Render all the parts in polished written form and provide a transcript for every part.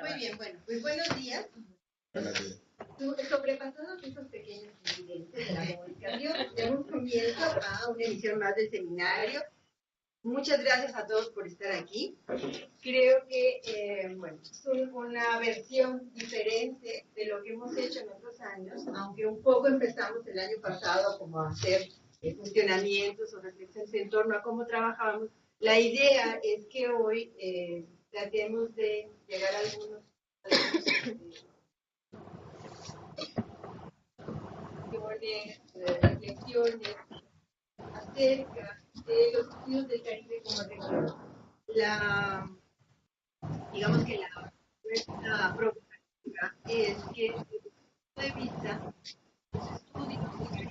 Muy bien, bueno, pues buenos días. Sobrepasados estos pequeños incidentes de la comunicación, demos comienzo a una emisión más del seminario. Muchas gracias a todos por estar aquí. Creo que, bueno, es una versión diferente de lo que hemos hecho en otros años, aunque un poco empezamos el año pasado como a hacer funcionamientos o reflexiones en torno a cómo trabajábamos. La idea es que hoy tratemos de llegar a algunos reflexiones acerca de los estudios del Caribe como región. Digamos que nuestra propuesta es que, desde el punto de vista, los estudios del Caribe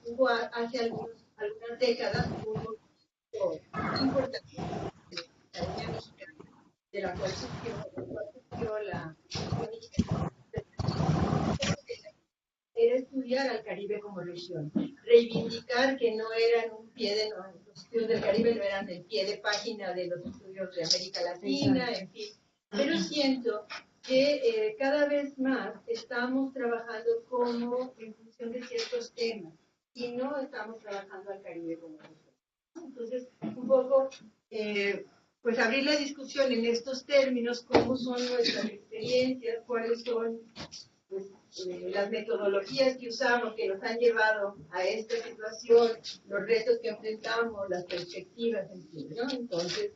hubo hace algunas décadas un movimiento importante de la Academia Mexicana, de la cual surgió la era estudiar al Caribe como región, reivindicar que no eran un pie de los estudios del Caribe no eran el pie de página de los estudios de América Latina, en fin. Pero siento que cada vez más estamos trabajando como en función de ciertos temas y no estamos trabajando al Caribe como región. Entonces, un poco, pues abrir la discusión en estos términos, cómo son nuestras experiencias, cuáles son pues, las metodologías que usamos que nos han llevado a esta situación, los retos que enfrentamos, las perspectivas, en fin, ¿no? Entonces,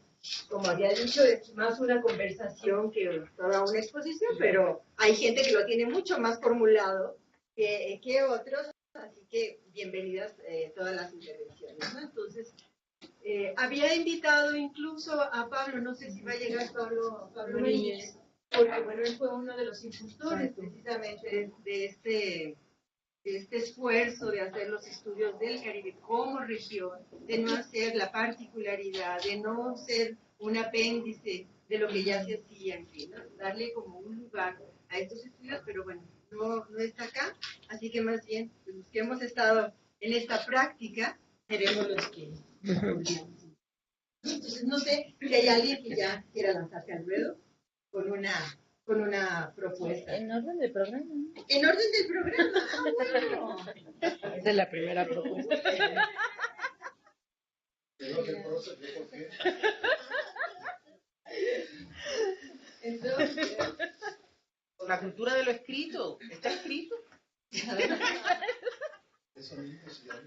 como había dicho, es más una conversación que toda una exposición, pero hay gente que lo tiene mucho más formulado que otros, así que bienvenidas todas las intervenciones, ¿no? Entonces, había invitado incluso a Pablo, no sé si va a llegar Pablo Maríñez, porque bueno, él fue uno de los impulsores precisamente de este esfuerzo de hacer los estudios del Caribe como región, de no hacer la particularidad, de no ser un apéndice de lo que ya se hacía, en fin, ¿no? Darle como un lugar a estos estudios, pero bueno, no está acá, así que más bien pues, los que hemos estado en esta práctica, seremos los que... Entonces no sé si hay alguien que ya quiera lanzarse al ruedo con una propuesta. En orden del programa. En orden del programa. Bueno. Esa es la primera propuesta. Entonces, la cultura de lo escrito. ¿Está escrito? Eso mismo se llama.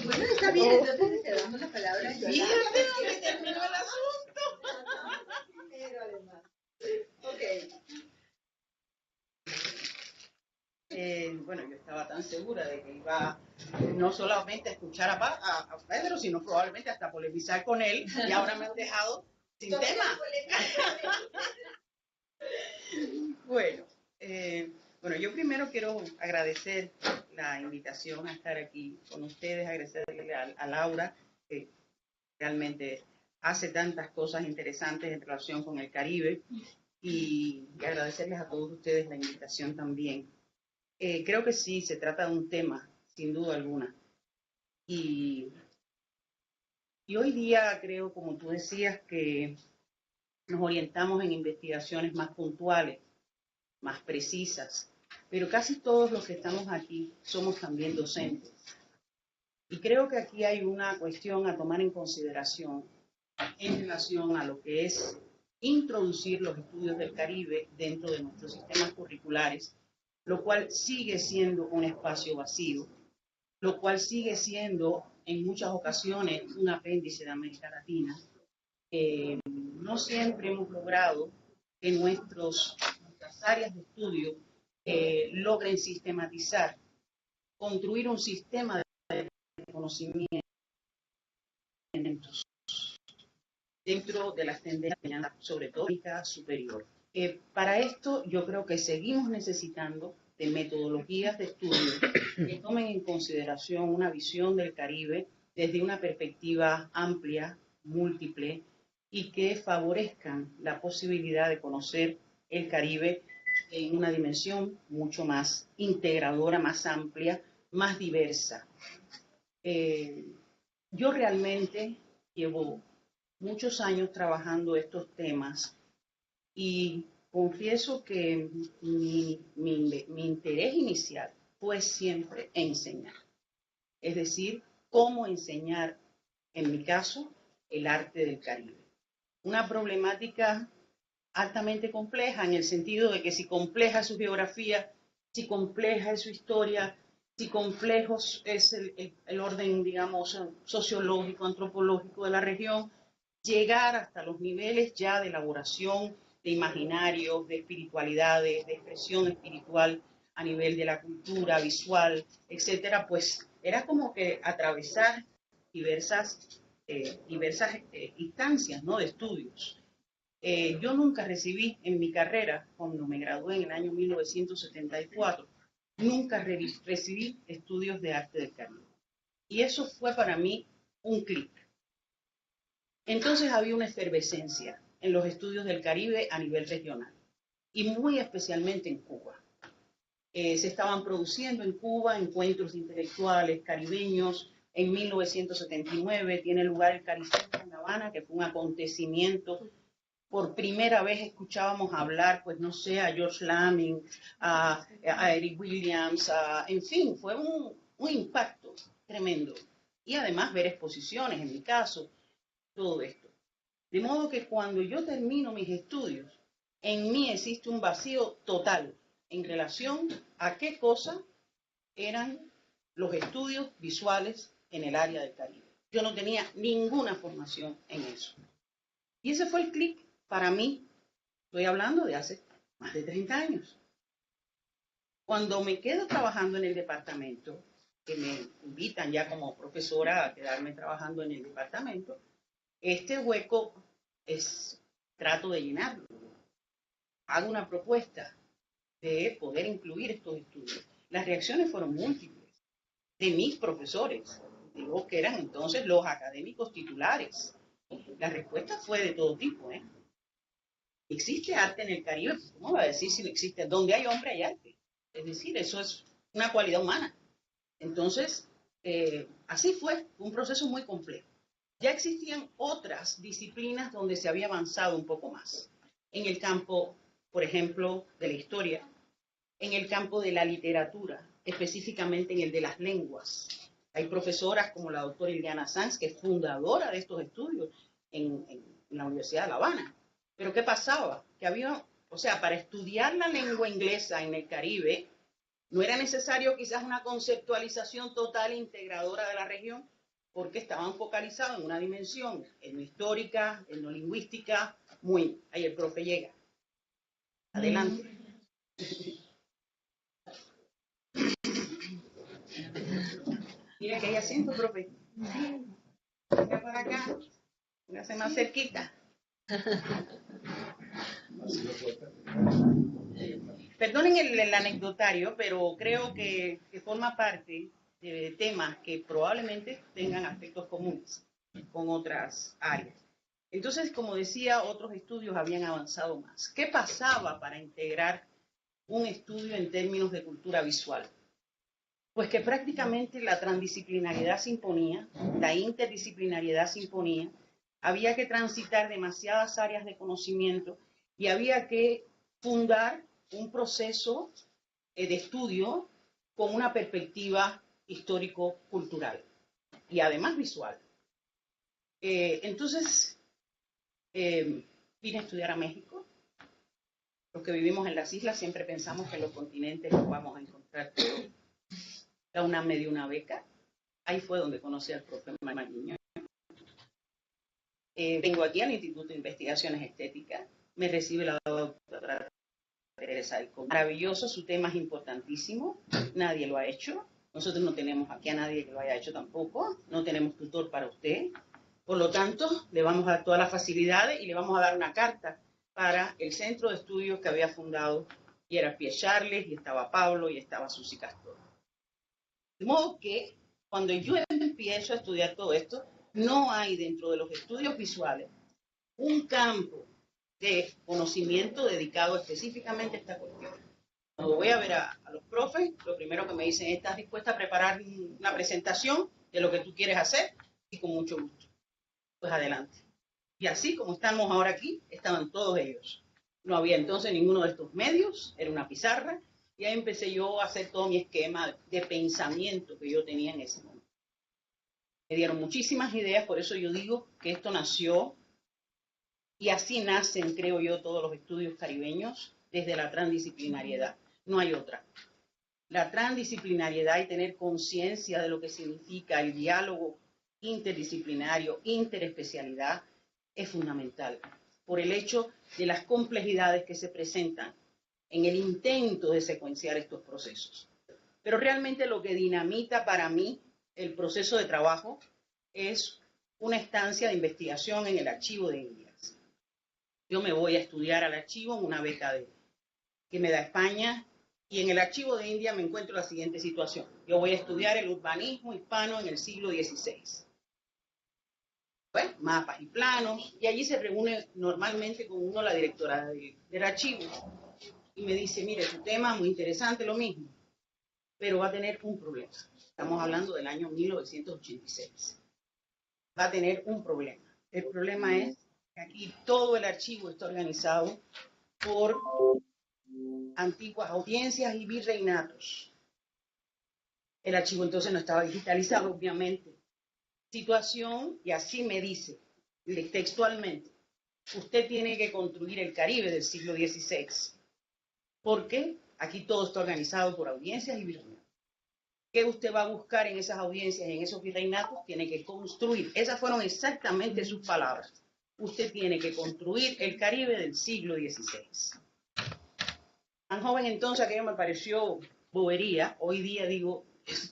Bueno, está bien, entonces te damos la palabra. Fíjate dónde terminó el asunto. Pero además. Ok. Bueno, yo estaba tan segura de que iba no solamente a escuchar a Pedro, sino probablemente hasta polemizar con él, y ahora me han dejado sin tema. Bueno, yo primero quiero agradecer la invitación a estar aquí con ustedes, agradecerle a Laura, que realmente hace tantas cosas interesantes en relación con el Caribe, y agradecerles a todos ustedes la invitación también. Creo que sí, se trata de un tema, sin duda alguna. Y hoy día creo, como tú decías, que nos orientamos en investigaciones más puntuales, más precisas, pero casi todos los que estamos aquí somos también docentes. Y creo que aquí hay una cuestión a tomar en consideración en relación a lo que es introducir los estudios del Caribe dentro de nuestros sistemas curriculares, lo cual sigue siendo un espacio vacío, lo cual sigue siendo en muchas ocasiones un apéndice de América Latina. No siempre hemos logrado que nuestras áreas de estudio logren sistematizar, construir un sistema de conocimientos dentro de las tendencias, sobre todo superior. Para esto yo creo que seguimos necesitando de metodologías de estudio que tomen en consideración una visión del Caribe desde una perspectiva amplia, múltiple, y que favorezcan la posibilidad de conocer el Caribe en una dimensión mucho más integradora, más amplia, más diversa. Yo realmente llevo muchos años trabajando estos temas y confieso que mi interés inicial fue siempre enseñar. Es decir, cómo enseñar, en mi caso, el arte del Caribe. Una problemática altamente compleja en el sentido de que si compleja es su geografía, si compleja es su historia, si complejo es el orden, digamos, sociológico, antropológico de la región, llegar hasta los niveles ya de elaboración de imaginarios, de espiritualidades, de expresión espiritual a nivel de la cultura visual, etcétera, pues era como que atravesar diversas instancias, ¿no?, de estudios. Yo nunca recibí en mi carrera, cuando me gradué en el año 1974, nunca recibí estudios de arte del Caribe. Y eso fue para mí un clic. Entonces había una efervescencia en los estudios del Caribe a nivel regional, y muy especialmente en Cuba. Se estaban produciendo en Cuba encuentros intelectuales caribeños. En 1979 tiene lugar el Caricentro en La Habana, que fue un acontecimiento. Por primera vez escuchábamos hablar, pues no sé, a George Lamming, a Eric Williams, en fin, fue un impacto tremendo. Y además ver exposiciones, en mi caso, todo esto. De modo que cuando yo termino mis estudios, en mí existe un vacío total en relación a qué cosa eran los estudios visuales en el área del Caribe. Yo no tenía ninguna formación en eso. Y ese fue el clic para mí. Estoy hablando de hace más de 30 años. Cuando me quedo trabajando en el departamento, que me invitan ya como profesora a quedarme trabajando en el departamento, este hueco trato de llenarlo. Hago una propuesta de poder incluir estos estudios. Las reacciones fueron múltiples de mis profesores, digo que eran entonces los académicos titulares. La respuesta fue de todo tipo, ¿Existe arte en el Caribe? ¿Cómo va a decir si no existe? Donde hay hombre hay arte. Es decir, eso es una cualidad humana. Entonces, así fue un proceso muy complejo. Ya existían otras disciplinas donde se había avanzado un poco más. En el campo, por ejemplo, de la historia, en el campo de la literatura, específicamente en el de las lenguas. Hay profesoras como la doctora Iliana Sanz, que es fundadora de estos estudios en la Universidad de La Habana. Pero ¿qué pasaba? Que había, para estudiar la lengua inglesa en el Caribe, no era necesario quizás una conceptualización total e integradora de la región, porque estaban focalizados en una dimensión etnohistórica, etnolingüística, ahí el profe llega. Adelante. Mira que hay asiento, profe. Venga para acá. Véngase más cerquita. Perdonen el anecdotario, pero creo que forma parte de temas que probablemente tengan aspectos comunes con otras áreas. Entonces, como decía, otros estudios habían avanzado más. ¿Qué pasaba para integrar un estudio en términos de cultura visual? Pues que prácticamente la transdisciplinariedad se imponía, la interdisciplinariedad se imponía, había que transitar demasiadas áreas de conocimiento y había que fundar un proceso de estudio con una perspectiva histórico-cultural y además visual. Entonces, vine a estudiar a México. Los que vivimos en las islas siempre pensamos que en los continentes los vamos a encontrar todos. La UNAM me dio una beca. Ahí fue donde conocí al profe Mariño. Vengo aquí al Instituto de Investigaciones Estéticas. Me recibe la doctora Teresa del Cobo. Maravilloso, su tema es importantísimo. Nadie lo ha hecho. Nosotros no tenemos aquí a nadie que lo haya hecho tampoco. No tenemos tutor para usted. Por lo tanto, le vamos a dar todas las facilidades y le vamos a dar una carta para el centro de estudios que había fundado. Y era Pierre Charles, y estaba Pablo, y estaba Susi Castor. De modo que cuando yo empiezo a estudiar todo esto, no hay dentro de los estudios visuales un campo de conocimiento dedicado específicamente a esta cuestión. Cuando voy a ver a los profes, lo primero que me dicen, ¿estás dispuesta a preparar una presentación? de lo que tú quieres hacer y con mucho gusto. Pues adelante. Y así como estamos ahora aquí, estaban todos ellos. No había entonces ninguno de estos medios, era una pizarra, y ahí empecé yo a hacer todo mi esquema de pensamiento que yo tenía en ese momento. Me dieron muchísimas ideas, por eso yo digo que esto nació, y así nacen, creo yo, todos los estudios caribeños, desde la transdisciplinariedad. No hay otra. La transdisciplinariedad y tener conciencia de lo que significa el diálogo interdisciplinario, interespecialidad, es fundamental, por el hecho de las complejidades que se presentan en el intento de secuenciar estos procesos. Pero realmente lo que dinamita para mí el proceso de trabajo es una estancia de investigación en el Archivo de Indias. Yo me voy a estudiar al archivo en una beca que me da España, y en el Archivo de India me encuentro la siguiente situación. Yo voy a estudiar el urbanismo hispano en el siglo XVI. Bueno, mapas y planos, y allí se reúne normalmente con uno la directora del archivo, y me dice, mire, tu tema muy interesante, lo mismo, pero va a tener un problema. Estamos hablando del año 1986. Va a tener un problema. El problema es que aquí todo el archivo está organizado por antiguas audiencias y virreinatos. El archivo entonces no estaba digitalizado, obviamente. Situación, y así me dice textualmente, usted tiene que construir el Caribe del siglo XVI, porque aquí todo está organizado por audiencias y virreinatos. ¿Qué usted va a buscar en esas audiencias, en esos virreinatos? Tiene que construir. Esas fueron exactamente sus palabras. Usted tiene que construir el Caribe del siglo XVI. Tan joven entonces, aquello me pareció bobería. Hoy día digo,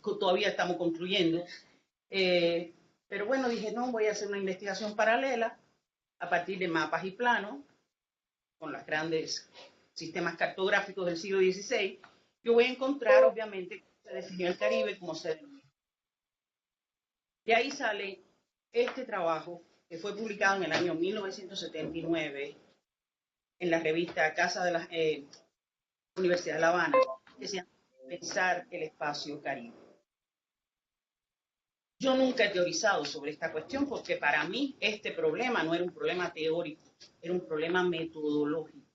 todavía estamos construyendo. Pero bueno, dije, no, voy a hacer una investigación paralela a partir de mapas y planos, con los grandes sistemas cartográficos del siglo XVI. Yo voy a encontrar, obviamente, cómo se definió el Caribe, cómo se definió. De ahí sale este trabajo, que fue publicado en el año 1979 en la revista Casa de la Universidad de La Habana, que se llama Pensar el Espacio Caribe. Yo nunca he teorizado sobre esta cuestión porque para mí este problema no era un problema teórico, era un problema metodológico.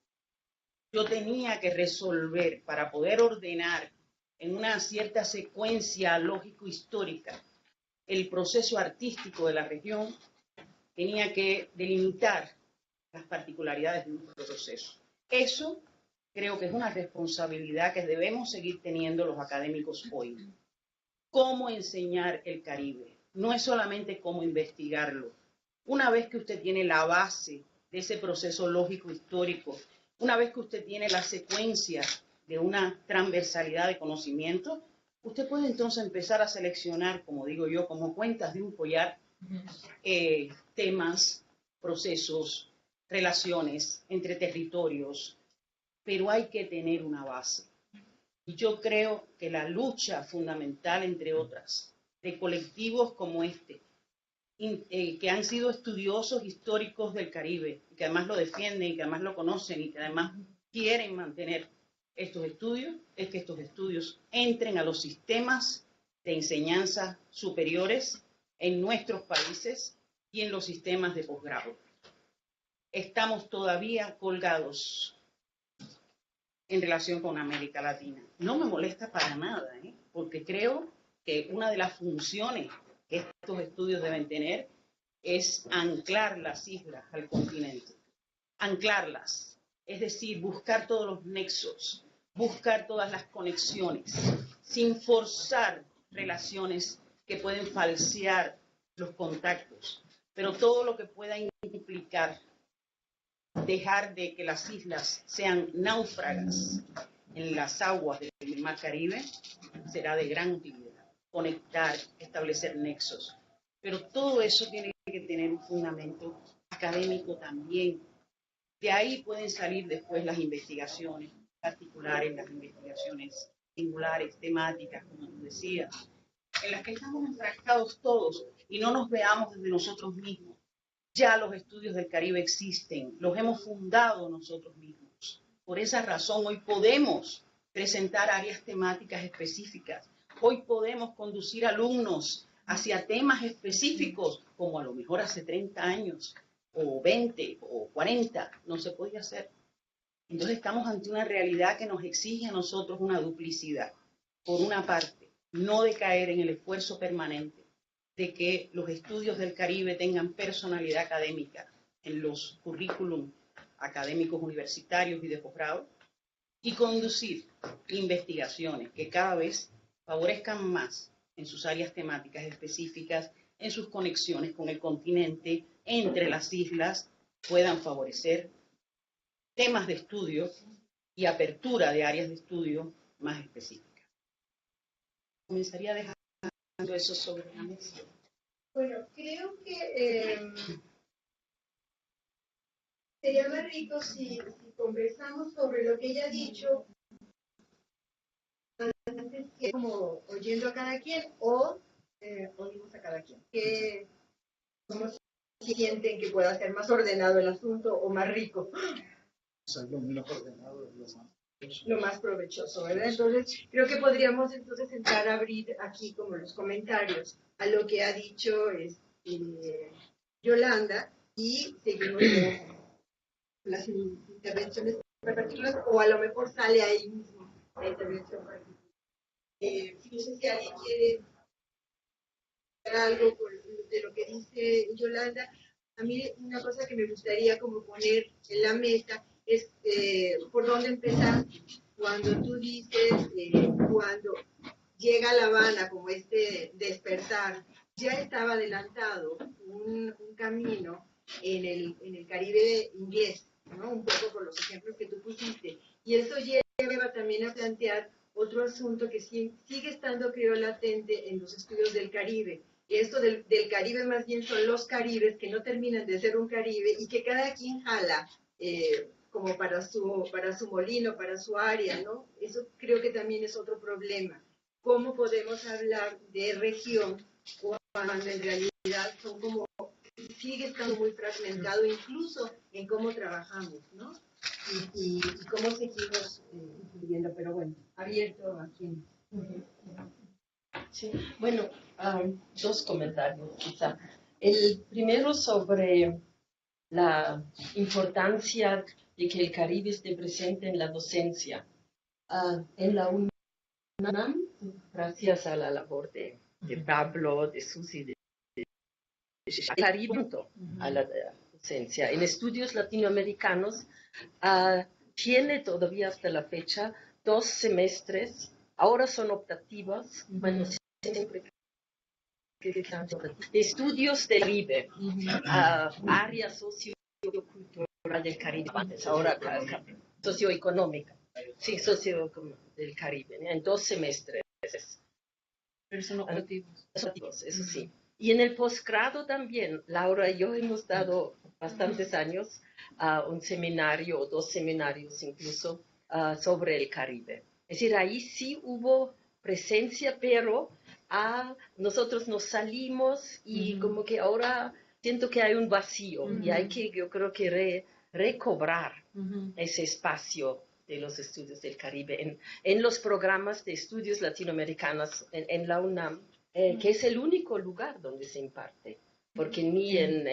Yo tenía que resolver para poder ordenar en una cierta secuencia lógico-histórica el proceso artístico de la región, tenía que delimitar las particularidades de un proceso. Eso creo que es una responsabilidad que debemos seguir teniendo los académicos hoy. Cómo enseñar el Caribe. No es solamente cómo investigarlo. Una vez que usted tiene la base de ese proceso lógico histórico, una vez que usted tiene la secuencia de una transversalidad de conocimiento, usted puede entonces empezar a seleccionar, como digo yo, como cuentas de un collar, temas, procesos, relaciones entre territorios, pero hay que tener una base. Y yo creo que la lucha fundamental, entre otras, de colectivos como este, que han sido estudiosos históricos del Caribe, y que además lo defienden, y que además lo conocen, y que además quieren mantener estos estudios, es que estos estudios entren a los sistemas de enseñanza superiores en nuestros países y en los sistemas de posgrado. Estamos todavía colgados en relación con América Latina. No me molesta para nada, porque creo que una de las funciones que estos estudios deben tener es anclar las islas al continente. Anclarlas, es decir, buscar todos los nexos, buscar todas las conexiones, sin forzar relaciones que pueden falsear los contactos, pero todo lo que pueda implicar dejar de que las islas sean náufragas en las aguas del Mar Caribe será de gran utilidad. Conectar, establecer nexos. Pero todo eso tiene que tener un fundamento académico también. De ahí pueden salir después las investigaciones particulares, las investigaciones singulares, temáticas, como tú decías, en las que estamos enfrascados todos y no nos veamos desde nosotros mismos. Ya los estudios del Caribe existen, los hemos fundado nosotros mismos. Por esa razón hoy podemos presentar áreas temáticas específicas. Hoy podemos conducir alumnos hacia temas específicos, como a lo mejor hace 30 años, o 20, o 40, no se podía hacer. Entonces estamos ante una realidad que nos exige a nosotros una duplicidad. Por una parte, no decaer en el esfuerzo permanente de que los estudios del Caribe tengan personalidad académica en los currículum académicos universitarios y de posgrado, y conducir investigaciones que cada vez favorezcan más en sus áreas temáticas específicas, en sus conexiones con el continente, entre las islas, puedan favorecer temas de estudio y apertura de áreas de estudio más específicas. Comenzaría dejando eso sobre la mesa. Bueno, creo que sería más rico si conversamos sobre lo que ella ha dicho antes que como oyendo a cada quien o oímos a cada quien. ¿Cómo sienten que pueda ser más ordenado el asunto o más rico? O sea, lo menos ordenado es lo más provechoso, ¿verdad? Entonces, creo que podríamos entonces entrar a abrir aquí como los comentarios a lo que ha dicho Yolanda y seguimos con las intervenciones particulares o a lo mejor sale ahí mismo la intervención particular. No sé si alguien quiere algo de lo que dice Yolanda. A mí una cosa que me gustaría como poner en la mesa es por dónde empezar cuando tú dices, cuando llega a La Habana como este despertar, ya estaba adelantado un camino en el Caribe inglés, ¿no? Un poco por los ejemplos que tú pusiste. Y eso lleva también a plantear otro asunto que sigue estando, creo, latente en los estudios del Caribe. Y esto del Caribe más bien son los Caribes que no terminan de ser un Caribe y que cada quien jala como para su molino, para su área, ¿no? Eso creo que también es otro problema. ¿Cómo podemos hablar de región cuando en realidad son como, sigue estando muy fragmentado incluso en cómo trabajamos, ¿no? Y cómo seguimos influyendo, pero bueno, abierto a quien. Sí, bueno, dos comentarios quizá. El primero sobre la importancia de que el Caribe esté presente en la docencia. En la UNAM, gracias a la labor de Pablo, de Susi, de Caribe junto a la docencia. En estudios latinoamericanos tiene todavía hasta la fecha 2 semestres, ahora son optativas, bueno, siempre de estudios del Caribe, área sociocultural del Caribe, antes, ahora socioeconómica, sí, socio del Caribe, en 2 semestres. Pero son optativos. Eso sí. Y en el posgrado también, Laura y yo hemos dado bastantes años un seminario o 2 seminarios incluso sobre el Caribe. Es decir, ahí sí hubo presencia, pero nosotros nos salimos y como que ahora siento que hay un vacío y hay que, yo creo que recobrar ese espacio de los estudios del Caribe en los programas de estudios latinoamericanos en la UNAM, que es el único lugar donde se imparte. Porque ni en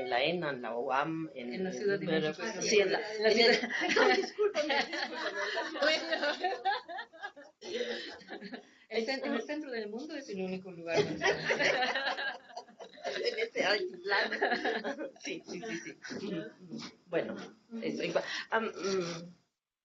la ENA, en la UAM, en la ciudad de México. Sí, en la ciudad. Discúlpame. En el centro del mundo es el único lugar. En este altiplano. Sí. Bueno, eso igual.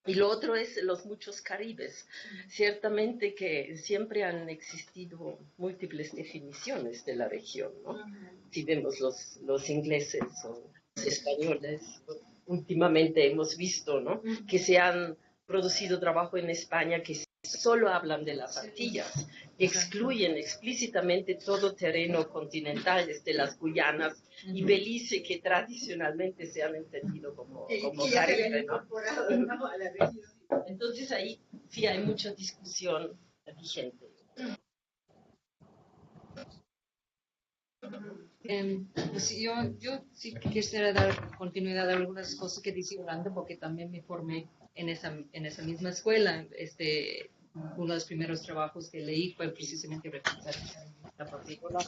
Y lo otro es los muchos Caribes. Ciertamente que siempre han existido múltiples definiciones de la región, ¿no? Si vemos los ingleses o los españoles, últimamente hemos visto, ¿no? Que se han producido trabajo en España que solo hablan de las Antillas, excluyen explícitamente todo terreno continental, desde las Guyanas y Belice, que tradicionalmente se han entendido como Caribe, ¿no? Entonces ahí sí hay mucha discusión vigente. Pues yo sí quisiera dar continuidad a algunas cosas que dice Yolanda, porque también me formé en esa misma escuela, uno de los primeros trabajos que leí fue precisamente repensar la partícula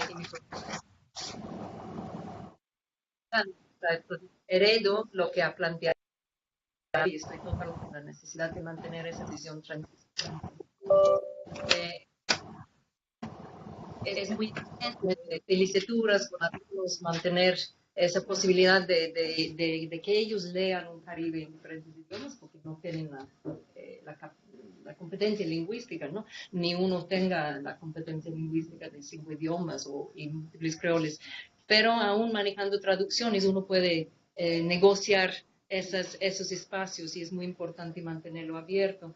y mi heredo lo que ha planteado y estoy totalmente con la necesidad de mantener esa visión transicional. Es muy importante de licenciaturas con artículos mantener esa posibilidad de que ellos lean un Caribe en diferentes idiomas porque no tienen la competencia lingüística, ¿no? Ni uno tenga la competencia lingüística de 5 idiomas o múltiples creoles, pero aún manejando traducciones uno puede negociar esos espacios y es muy importante mantenerlo abierto.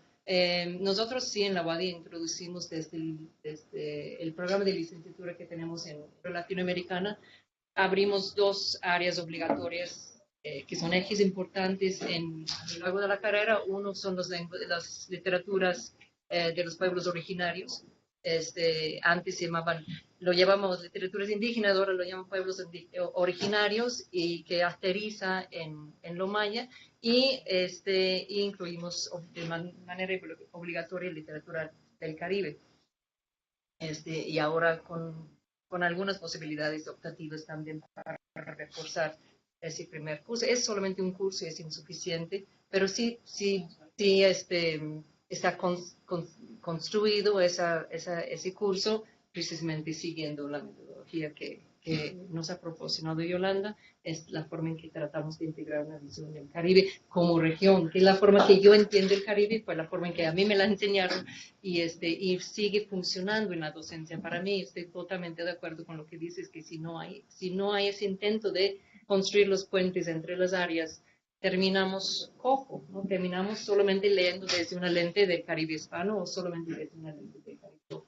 Nosotros sí en la UADY introducimos desde el programa de licenciatura que tenemos en Latinoamericana, abrimos 2 áreas obligatorias que son ejes importantes a lo largo de la carrera. Uno son las literaturas de los pueblos originarios. Antes lo llamamos literaturas indígenas, ahora lo llaman pueblos originarios y que aterriza en lo maya. Y incluimos de manera obligatoria literatura del Caribe. Y ahora con algunas posibilidades optativas también para reforzar ese primer curso. Es solamente un curso y es insuficiente, pero sí está construido ese curso precisamente siguiendo la metodología que nos ha proporcionado Yolanda. Es la forma en que tratamos de integrar una visión del Caribe como región, que es la forma que yo entiendo el Caribe, fue la forma en que a mí me la enseñaron y sigue funcionando en la docencia. Para mí, estoy totalmente de acuerdo con lo que dices, que si no hay ese intento de construir los puentes entre las áreas, terminamos cojo, ¿no? Terminamos solamente leyendo desde una lente del Caribe hispano o solamente desde una lente del Caribe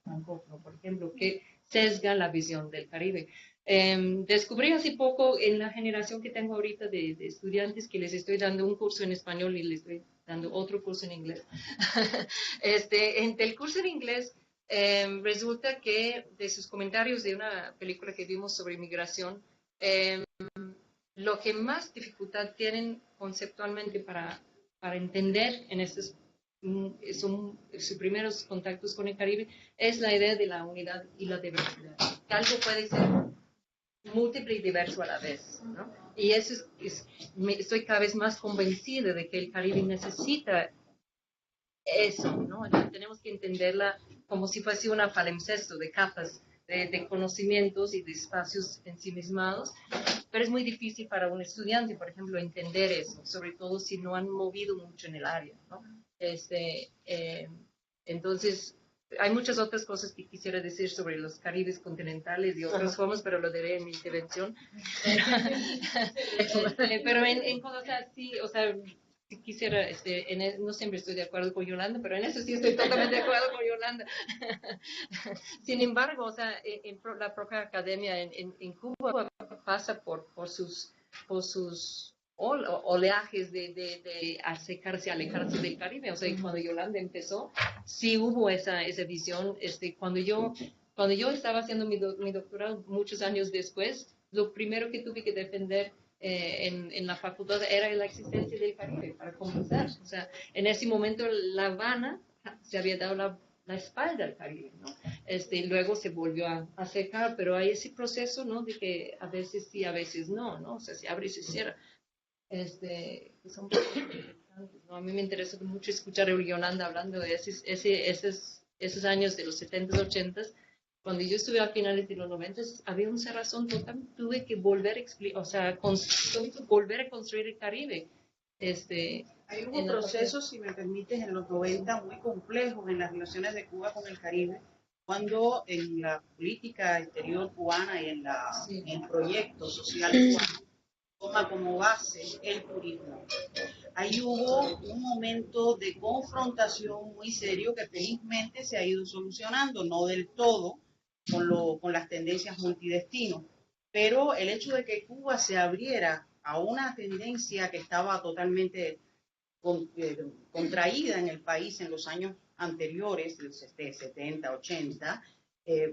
francófono, por ejemplo, que sesga la visión del Caribe. Descubrí hace poco en la generación que tengo ahorita de estudiantes que les estoy dando un curso en español y les estoy dando otro curso en inglés. Entre el curso en inglés, resulta que de sus comentarios de una película que vimos sobre inmigración, lo que más dificultad tienen conceptualmente para entender en estos sus primeros contactos con el Caribe es la idea de la unidad y la diversidad. Que algo puede ser múltiple y diverso a la vez, ¿no? Y eso estoy cada vez más convencida de que el Caribe necesita eso, ¿no? Tenemos que entenderla como si fuese un palimpsesto de capas de conocimientos y de espacios ensimismados, pero es muy difícil para un estudiante, por ejemplo, entender eso, sobre todo si no han movido mucho en el área, ¿no? Entonces, hay muchas otras cosas que quisiera decir sobre los Caribes continentales y otras formas, pero lo diré en mi intervención. Pero en cosas así, o sea, quisiera, no siempre estoy de acuerdo con Yolanda, pero en eso sí estoy totalmente de acuerdo con Yolanda. Sin embargo, o sea, la propia academia en Cuba pasa por sus oleajes de acercarse, alejarse del Caribe. O sea, cuando Yolanda empezó, sí hubo esa visión. Cuando yo estaba haciendo mi doctorado muchos años después, lo primero que tuve que defender en la facultad era la existencia del Caribe para comenzar. O sea, en ese momento La Habana se había dado la espalda al Caribe, ¿no? Luego se volvió a acercar, pero hay ese proceso, ¿no? De que a veces sí, a veces no, ¿no? O sea, se abre y se cierra. Que son cosas interesantes, ¿no? A mí me interesa mucho escuchar a Yolanda hablando de esos años de los 70s, 80s. Cuando yo estuve a finales de los 90s, había una cerrazón total, tuve que volver a explicar, o sea, volver a construir el Caribe. Hay un proceso, si me permites, en los 90 muy complejos en las relaciones de Cuba con el Caribe, cuando en la política exterior cubana y en el proyecto social cubano toma como base el turismo. Ahí hubo un momento de confrontación muy serio que felizmente se ha ido solucionando, no del todo con las tendencias multidestinos, pero el hecho de que Cuba se abriera a una tendencia que estaba totalmente contraída en el país en los años anteriores, 70, 80,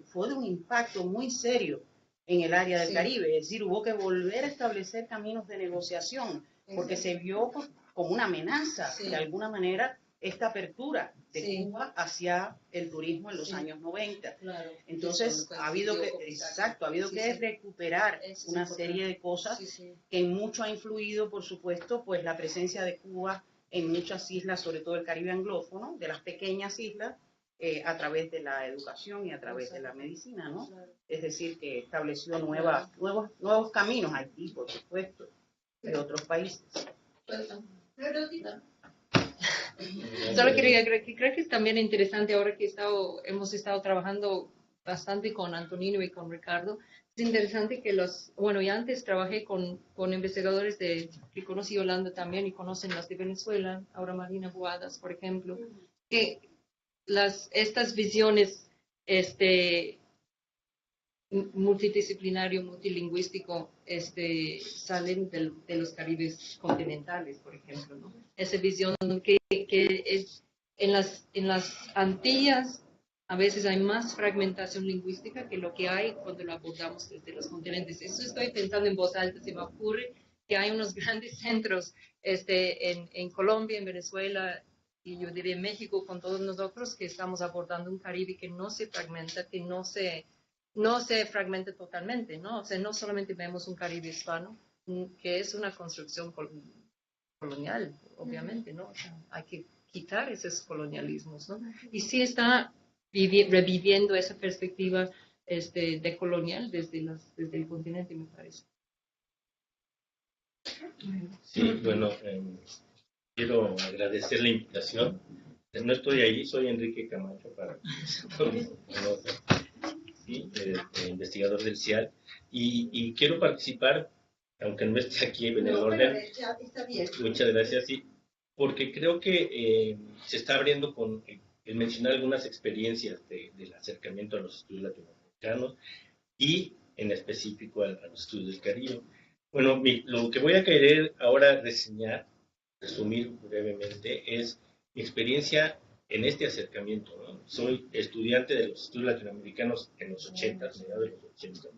fue de un impacto muy serio en el área del Caribe. Es decir, hubo que volver a establecer caminos de negociación, porque se vio como una amenaza, de alguna manera, esta apertura de Sí. Cuba hacia el turismo en los Sí. años 90. Claro. Entonces, Eso ha habido que, coincidió con- exacto, ha habido Sí, que sí. recuperar Eso es una importante. serie de cosas Sí, sí. que en mucho ha influido, por supuesto, pues la presencia de Cuba en muchas islas, sobre todo el Caribe anglófono, de las pequeñas islas, a través de la educación y a través de la medicina, ¿no? Claro. Es decir, que estableció nuevos caminos aquí, por supuesto, de otros países. Solo quería agregar que creo que es también interesante ahora que hemos estado trabajando bastante con Antonino y con Ricardo. Es interesante que y antes trabajé con investigadores que conocí Holanda también y conocen las de Venezuela, ahora Marina Boadas, por ejemplo, que estas visiones, multidisciplinario, multilingüístico, salen de los Caribes continentales, por ejemplo, ¿no? Esa visión que es en las Antillas a veces hay más fragmentación lingüística que lo que hay cuando lo abordamos desde los continentes. Eso estoy pensando en voz alta, se me ocurre que hay unos grandes centros en Colombia, en Venezuela, y yo diría en México con todos nosotros, que estamos abordando un Caribe que no se fragmenta, que no se fragmente totalmente, ¿no? O sea, no solamente vemos un Caribe hispano, que es una construcción colonial, obviamente, ¿no? O sea, hay que quitar esos colonialismos, ¿no? Y sí está reviviendo esa perspectiva de colonial desde el continente, me parece. Sí, bueno, quiero agradecer la invitación. No estoy ahí, soy Enrique Camacho, para ¿sí? Investigador del CIAL, y quiero participar, aunque no esté aquí en el orden. Está bien. Muchas gracias, sí, porque creo que se está abriendo con el mencionar algunas experiencias del acercamiento a los estudios latinoamericanos y en específico a los estudios del Caribe. Bueno, lo que voy a querer ahora resumir brevemente, es mi experiencia en este acercamiento, ¿no? Soy estudiante de los estudios latinoamericanos en los 80, mediados de los 80.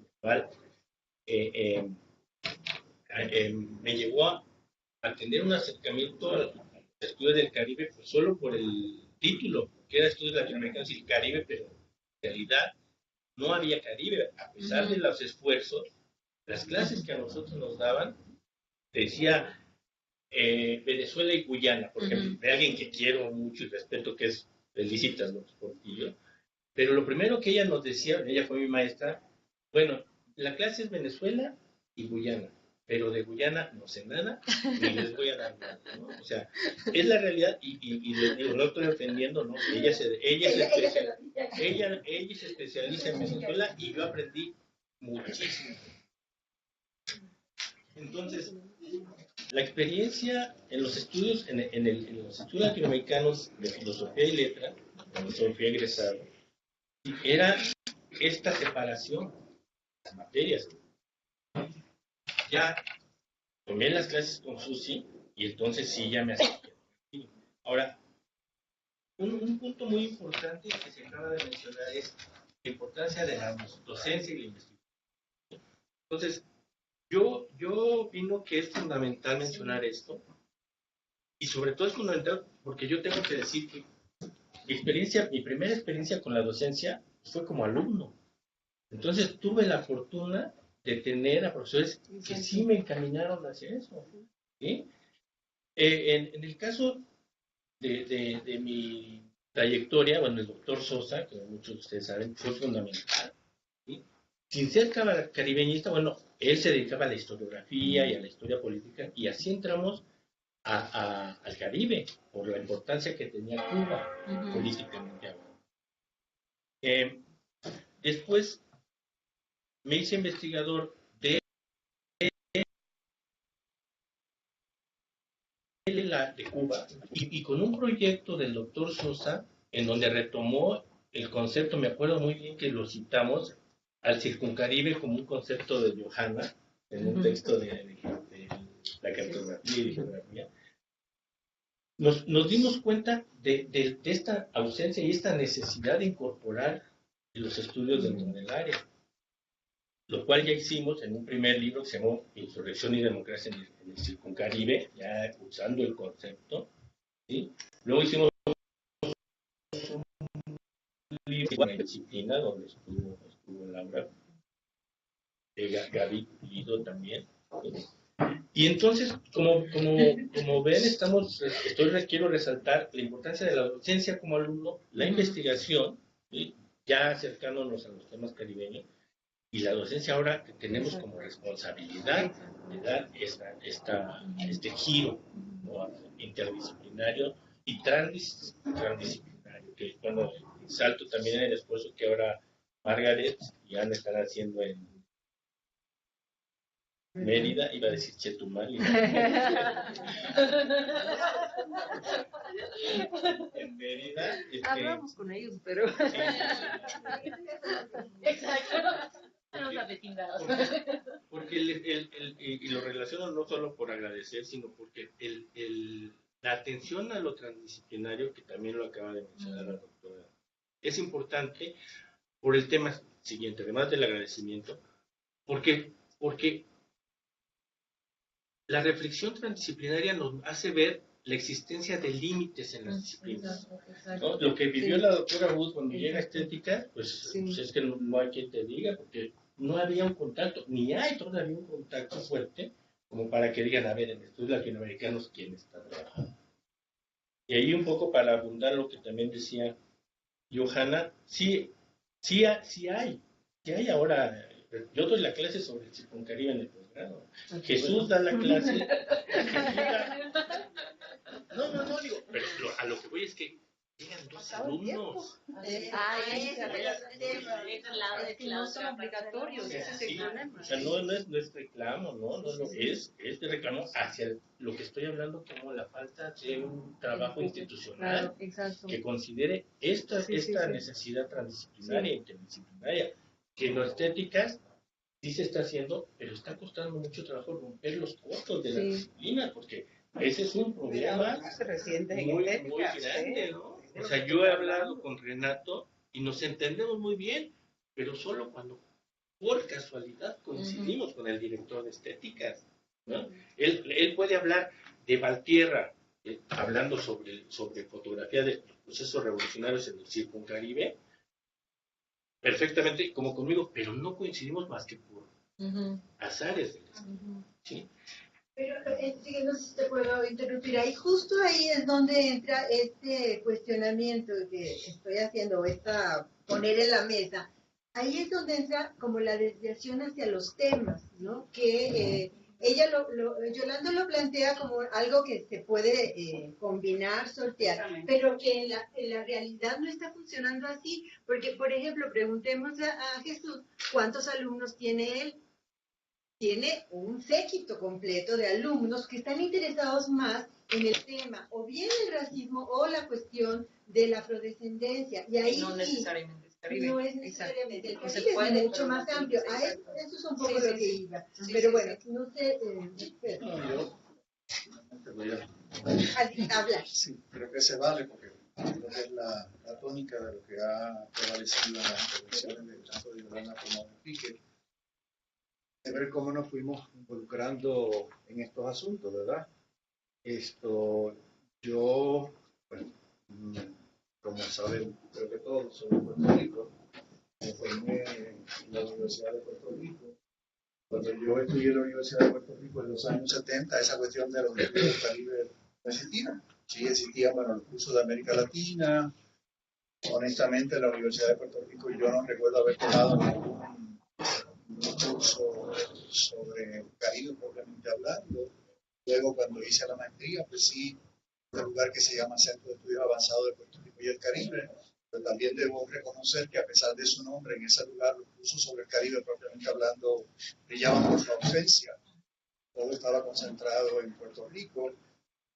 Me llevó a tener un acercamiento al estudio del Caribe, pues solo por el título, que era Estudios Latinoamericanos y el Caribe, pero en realidad no había Caribe, a pesar de los esfuerzos. Las clases que a nosotros nos daban, decía Venezuela y Guyana, por ejemplo, de alguien que quiero mucho y respeto, que es Felicitas López Portillo. Pero lo primero que ella nos decía, ella fue mi maestra, bueno, la clase es Venezuela y Guyana, pero de Guyana no sé nada, ni les voy a dar nada, ¿no? O sea, es la realidad, y les digo, no estoy ofendiendo, ¿no? Ella se especializa en Venezuela y yo aprendí muchísimo. Entonces, la experiencia en los estudios, en los estudios latinoamericanos de filosofía y letra, cuando soy egresado, era esta separación de las materias. Ya tomé las clases con Susi y entonces sí ya me acerqué. Ahora, un punto muy importante que se acaba de mencionar es la importancia de la docencia y la investigación. Entonces, yo opino que es fundamental mencionar esto, y sobre todo es fundamental porque yo tengo que decir que mi primera experiencia con la docencia fue como alumno. Entonces tuve la fortuna de tener a profesores que sí me encaminaron hacia eso, ¿sí? En el caso de mi trayectoria, bueno, el doctor Sosa, que muchos de ustedes saben, fue fundamental, ¿sí? Sin ser caribeñista, bueno, él se dedicaba a la historiografía y a la historia política, y así entramos al Caribe, por la importancia que tenía Cuba políticamente hablando. Después me hice investigador de Cuba, y con un proyecto del doctor Sosa, en donde retomó el concepto, me acuerdo muy bien que lo citamos, al circuncaribe como un concepto de Johanna, en un texto de la cartografía y geografía. Nos dimos cuenta de esta ausencia y esta necesidad de incorporar los estudios dentro del área, lo cual ya hicimos en un primer libro que se llamó Insurrección y Democracia en el Circuncaribe, ya usando el concepto, ¿sí? Luego hicimos una disciplina donde estuvo Laura, Gaby Pulido también. Y entonces, como ven, quiero resaltar la importancia de la docencia como alumno, la investigación, ¿sí? Ya acercándonos a los temas caribeños, y la docencia ahora que tenemos como responsabilidad de dar este giro, ¿no? Interdisciplinario y transdisciplinario, que bueno, salto también en el esfuerzo que ahora Margaret y Ana están haciendo en Mérida, iba a decir Chetumal. En Mérida. Hablamos con ellos, pero... Exacto. Estamos avecindados. Porque y lo relaciono no solo por agradecer, sino porque la atención a lo transdisciplinario, que también lo acaba de mencionar la doctora, es importante por el tema siguiente, además del agradecimiento, porque la reflexión transdisciplinaria nos hace ver la existencia de límites en las disciplinas. ¿No? Lo que vivió la doctora Wood cuando llega a estética, pues es que no hay quien te diga, porque no había un contacto, ni hay todavía un contacto fuerte, como para que digan, a ver, en estudios latinoamericanos, ¿quién está trabajando? Y ahí un poco para abundar lo que también decía Johanna, sí hay ahora. Yo doy la clase sobre el Circuncaribe en el posgrado. Jesús da la clase. No, digo, pero a lo que voy es que llegan 2 alumnos. No son obligatorios, ese es el problema. O sea, no es reclamo, no es de reclamo hacia lo que estoy hablando como la falta de un trabajo institucional que considere esta necesidad transdisciplinaria e interdisciplinaria, que en estéticas sí se está haciendo, pero está costando mucho trabajo romper los costos de la disciplina, porque ese es un problema muy grande, ¿no? O sea, yo he hablado con Renato y nos entendemos muy bien, pero solo cuando por casualidad coincidimos con el director de estéticas, ¿no? Él puede hablar de Valtierra, hablando sobre fotografía de procesos revolucionarios en el Circuncaribe, perfectamente como conmigo, pero no coincidimos más que por azares del destino, ¿sí? Pero no sé si te puedo interrumpir ahí, justo ahí es donde entra este cuestionamiento que estoy haciendo, poner en la mesa. Ahí es donde entra como la desviación hacia los temas, ¿no? Que Yolanda lo plantea como algo que se puede combinar, sortear, pero que en la realidad no está funcionando así, porque, por ejemplo, preguntemos a Jesús, ¿cuántos alumnos tiene él? Tiene un séquito completo de alumnos que están interesados más en el tema, o bien el racismo o la cuestión de la afrodescendencia. Y ahí no necesariamente es Caribe. No es necesariamente el Exacto. Caribe, es mucho más amplio. Eso es un poco lo que iba. Pero bueno, no sé. Habla. Sí, creo que se vale porque creo que es la tónica de lo que ha prevalecido en las intervenciones de tanto de Yolanda como de Enrique, de ver cómo nos fuimos involucrando en estos asuntos, ¿verdad? Yo, bueno, como saben, creo que todos, soy de Puerto Rico, me formé en la Universidad de Puerto Rico. Cuando yo estudié en la Universidad de Puerto Rico en los años 70, esa cuestión de los estudios del Caribe no existía. Sí existían, bueno, los cursos de América Latina. Honestamente, en la Universidad de Puerto Rico yo no recuerdo haber tomado ningún curso sobre Caribe propiamente hablando. Luego, cuando hice la maestría, pues sí, un lugar que se llama Centro de Estudios Avanzados de Puerto Rico y el Caribe. Pero también debo reconocer que a pesar de su nombre, en ese lugar los cursos sobre el Caribe propiamente hablando brillaban por su ausencia. Todo estaba concentrado en Puerto Rico.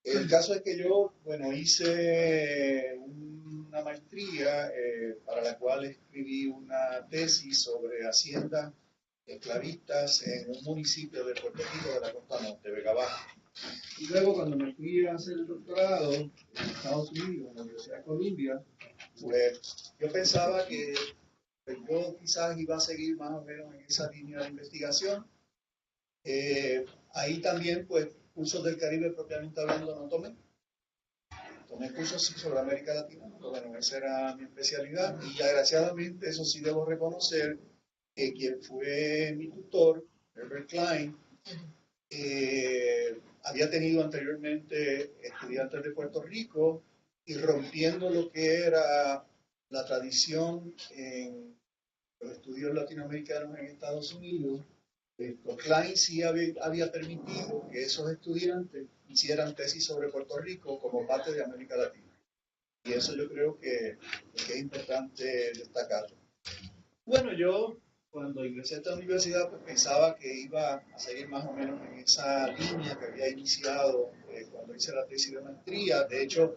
El caso es que yo, bueno, hice una maestría para la cual escribí una tesis sobre haciendas esclavistas en un municipio de Puerto Rico de la costa norte, Vega Baja. Y luego cuando me fui a hacer el doctorado en Estados Unidos, en la Universidad de Columbia, pues yo pensaba que yo quizás iba a seguir más o menos en esa línea de investigación. Ahí también, pues, cursos del Caribe propiamente hablando no tomé. tomé cursos sí, sobre América Latina, pero bueno, esa era mi especialidad y agraciadamente, eso sí debo reconocer, que quien fue mi tutor, Herbert Klein, había tenido anteriormente estudiantes de Puerto Rico y rompiendo lo que era la tradición en los estudios latinoamericanos en Estados Unidos, Klein sí había permitido que esos estudiantes hicieran tesis sobre Puerto Rico como parte de América Latina. Y eso yo creo que es importante destacarlo. Bueno, yo cuando ingresé a esta universidad pues, pensaba que iba a seguir más o menos en esa línea que había iniciado cuando hice la tesis de maestría. De hecho,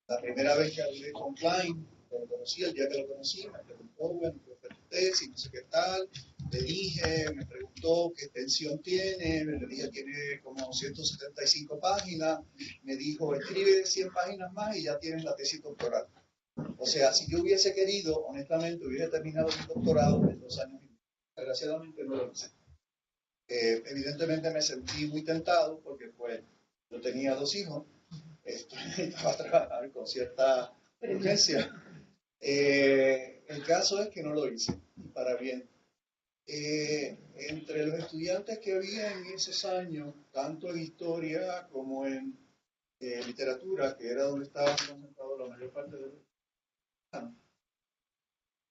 la primera vez que hablé con Klein, lo conocí, el día que lo conocí, me preguntó, bueno, ¿qué fue tu tesis? No sé qué tal. Le dije, me preguntó qué extensión tiene, le dije, tiene como 175 páginas. Me dijo, escribe 100 páginas más y ya tienes la tesis doctoral. O sea, si yo hubiese querido, honestamente, hubiese terminado mi doctorado en 2 años y medio. Desgraciadamente no lo hice. Evidentemente me sentí muy tentado porque pues yo tenía 2 hijos, necesitaba trabajar con cierta urgencia. El caso es que no lo hice, y para bien. Entre los estudiantes que había en esos años, tanto en historia como en literatura, que era donde estaba concentrado la mayor parte de los estudiantes,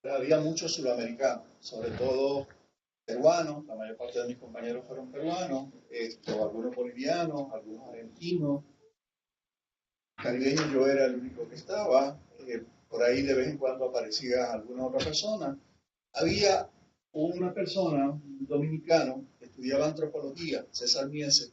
había muchos sudamericanos, sobre todo peruanos, la mayor parte de mis compañeros fueron peruanos, algunos bolivianos, algunos argentinos, caribeños yo era el único que estaba, por ahí de vez en cuando aparecía alguna otra persona. Había una persona, un dominicano, que estudiaba antropología, César Miese,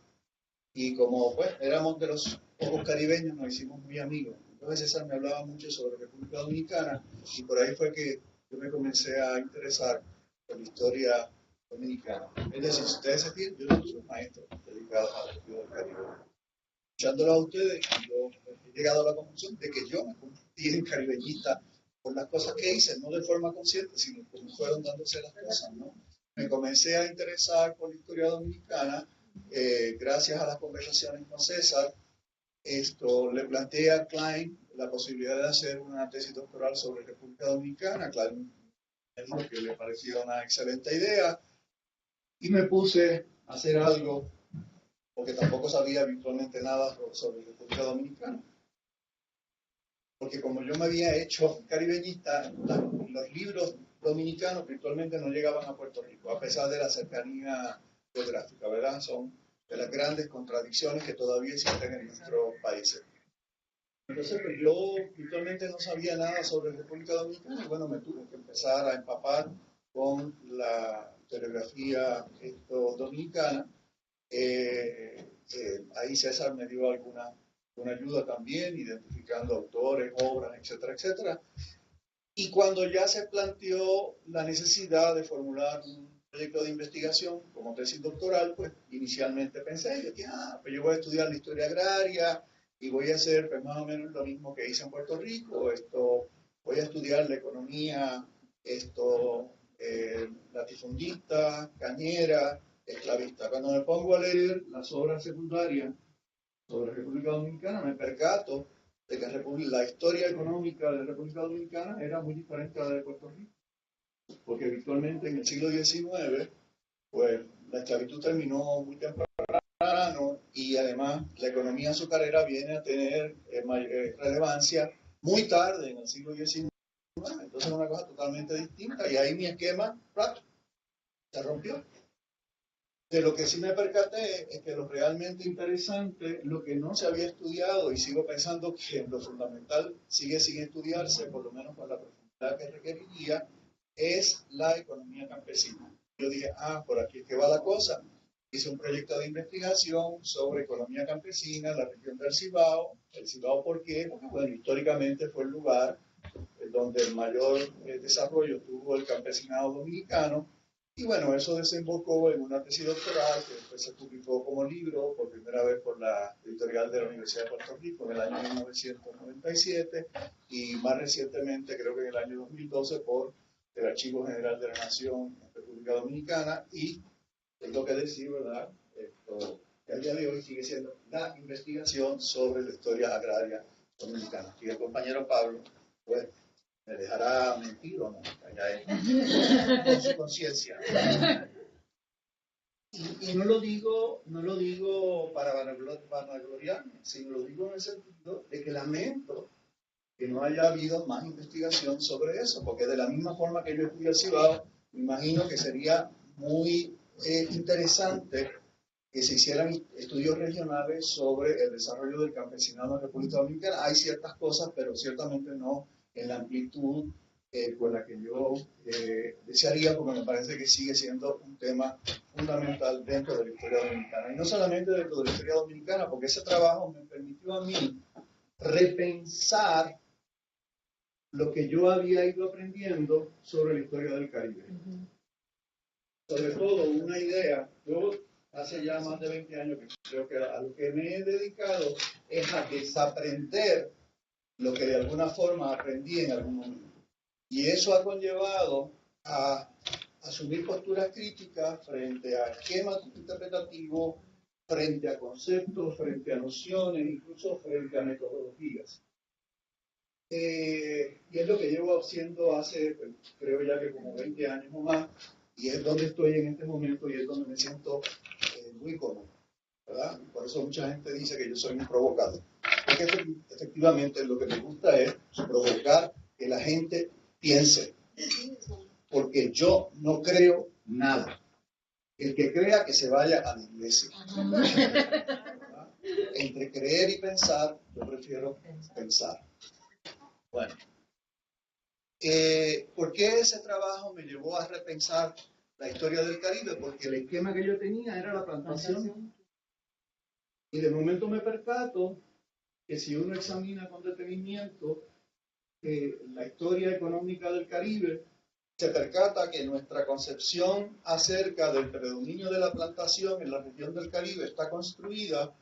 y como pues éramos de los pocos caribeños, nos hicimos muy amigos. Entonces César me hablaba mucho sobre República Dominicana y por ahí fue que yo me comencé a interesar por la historia dominicana. Es decir, si ustedes se fijan, yo no soy un maestro dedicado al estudio del Caribe. Escuchándolos a ustedes, yo he llegado a la conclusión de que yo me convertí en caribeñista por las cosas que hice, no de forma consciente, sino como fueron dándose las cosas, ¿no? Me comencé a interesar por la historia dominicana gracias a las conversaciones con César. Le planteé a Klein la posibilidad de hacer una tesis doctoral sobre República Dominicana. Klein me dijo que le parecía una excelente idea y me puse a hacer algo porque tampoco sabía virtualmente nada sobre República Dominicana. Porque como yo me había hecho caribeñista, los libros dominicanos virtualmente no llegaban a Puerto Rico, a pesar de la cercanía geográfica, ¿verdad? Son de las grandes contradicciones que todavía existen en nuestros países. Entonces, pues yo virtualmente no sabía nada sobre República Dominicana y bueno, me tuve que empezar a empapar con la historiografía dominicana. Ahí César me dio alguna ayuda también, identificando autores, obras, etcétera, etcétera. Y cuando ya se planteó la necesidad de formular un proyecto de investigación como tesis doctoral, pues inicialmente pensé, pues yo voy a estudiar la historia agraria y voy a hacer pues, más o menos lo mismo que hice en Puerto Rico, voy a estudiar la economía latifundista, cañera, esclavista. Cuando me pongo a leer las obras secundarias sobre República Dominicana, me percato de que la historia económica de la República Dominicana era muy diferente a la de Puerto Rico. Porque virtualmente en el siglo XIX, pues la esclavitud terminó muy temprano y además la economía azucarera viene a tener relevancia muy tarde en el siglo XIX. Entonces es una cosa totalmente distinta y ahí mi esquema se rompió. De lo que sí me percaté es que lo realmente interesante, lo que no se había estudiado, y sigo pensando que lo fundamental sigue sin estudiarse, por lo menos con la profundidad que requeriría, es la economía campesina. Yo dije, por aquí es que va la cosa. Hice un proyecto de investigación sobre economía campesina en la región del Cibao. ¿El Cibao por qué? Porque, bueno, históricamente fue el lugar donde el mayor desarrollo tuvo el campesinado dominicano. Y bueno, eso desembocó en una tesis doctoral que después se publicó como libro por primera vez por la editorial de la Universidad de Puerto Rico en el año 1997 y más recientemente, creo que en el año 2012, por el Archivo General de la Nación en República Dominicana. Y tengo que decir, ¿verdad?, que al día de hoy sigue siendo la investigación sobre la historia agraria dominicana. Y el compañero Pablo, pues, me dejará mentir o no, allá con su conciencia. Y no lo digo para vanagloriarme, sino lo digo en el sentido de que lamento que no haya habido más investigación sobre eso, porque de la misma forma que yo estudié el Cibao, me imagino que sería muy interesante que se hicieran estudios regionales sobre el desarrollo del campesinado en la República Dominicana. Hay ciertas cosas, pero ciertamente no en la amplitud con la que yo desearía, porque me parece que sigue siendo un tema fundamental dentro de la historia dominicana. Y no solamente dentro de la historia dominicana, porque ese trabajo me permitió a mí repensar lo que yo había ido aprendiendo sobre la historia del Caribe. Sobre todo una idea, yo hace ya más de 20 años que creo que a lo que me he dedicado es a desaprender lo que de alguna forma aprendí en algún momento. Y eso ha conllevado a asumir posturas críticas frente a esquemas interpretativos, frente a conceptos, frente a nociones, incluso frente a metodologías. Y es lo que llevo haciendo hace, creo ya que como 20 años o más, y es donde estoy en este momento y es donde me siento muy cómodo, ¿verdad? Por eso mucha gente dice que yo soy un provocador, porque efectivamente lo que me gusta es provocar que la gente piense, porque yo no creo nada. El que crea que se vaya a la iglesia. ¿Verdad? Entre creer y pensar, yo prefiero pensar. Bueno, ¿por qué ese trabajo me llevó a repensar la historia del Caribe? Porque el esquema que yo tenía era la plantación. Y de momento me percato que si uno examina con detenimiento la historia económica del Caribe, se percata que nuestra concepción acerca del predominio de la plantación en la región del Caribe está construida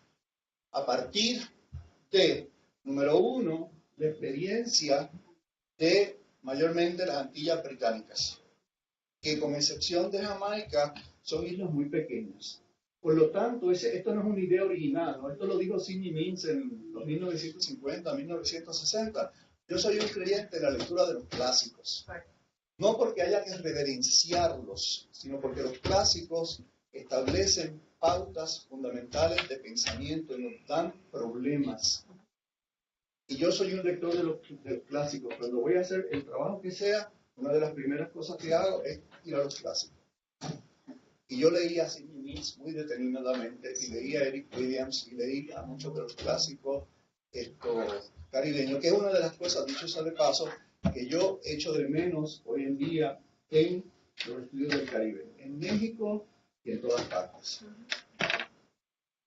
a partir de, número uno, la experiencia de mayormente las Antillas Británicas, que con excepción de Jamaica son islas muy pequeñas. Por lo tanto, esto no es una idea original, ¿no? Esto lo dijo Sidney Mintz en los 1950, 1960. Yo soy un creyente en la lectura de los clásicos. No porque haya que reverenciarlos, sino porque los clásicos establecen pautas fundamentales de pensamiento y nos dan problemas. Y yo soy un lector de los clásicos. Cuando voy a hacer el trabajo que sea, una de las primeras cosas que hago es ir a los clásicos. Y yo leía a Sidney Mintz muy detenidamente, y leía a Eric Williams, y leía a muchos de los clásicos caribeños, que es una de las cosas, dicho sea de paso, que yo echo de menos hoy en día en los estudios del Caribe, en México y en todas partes.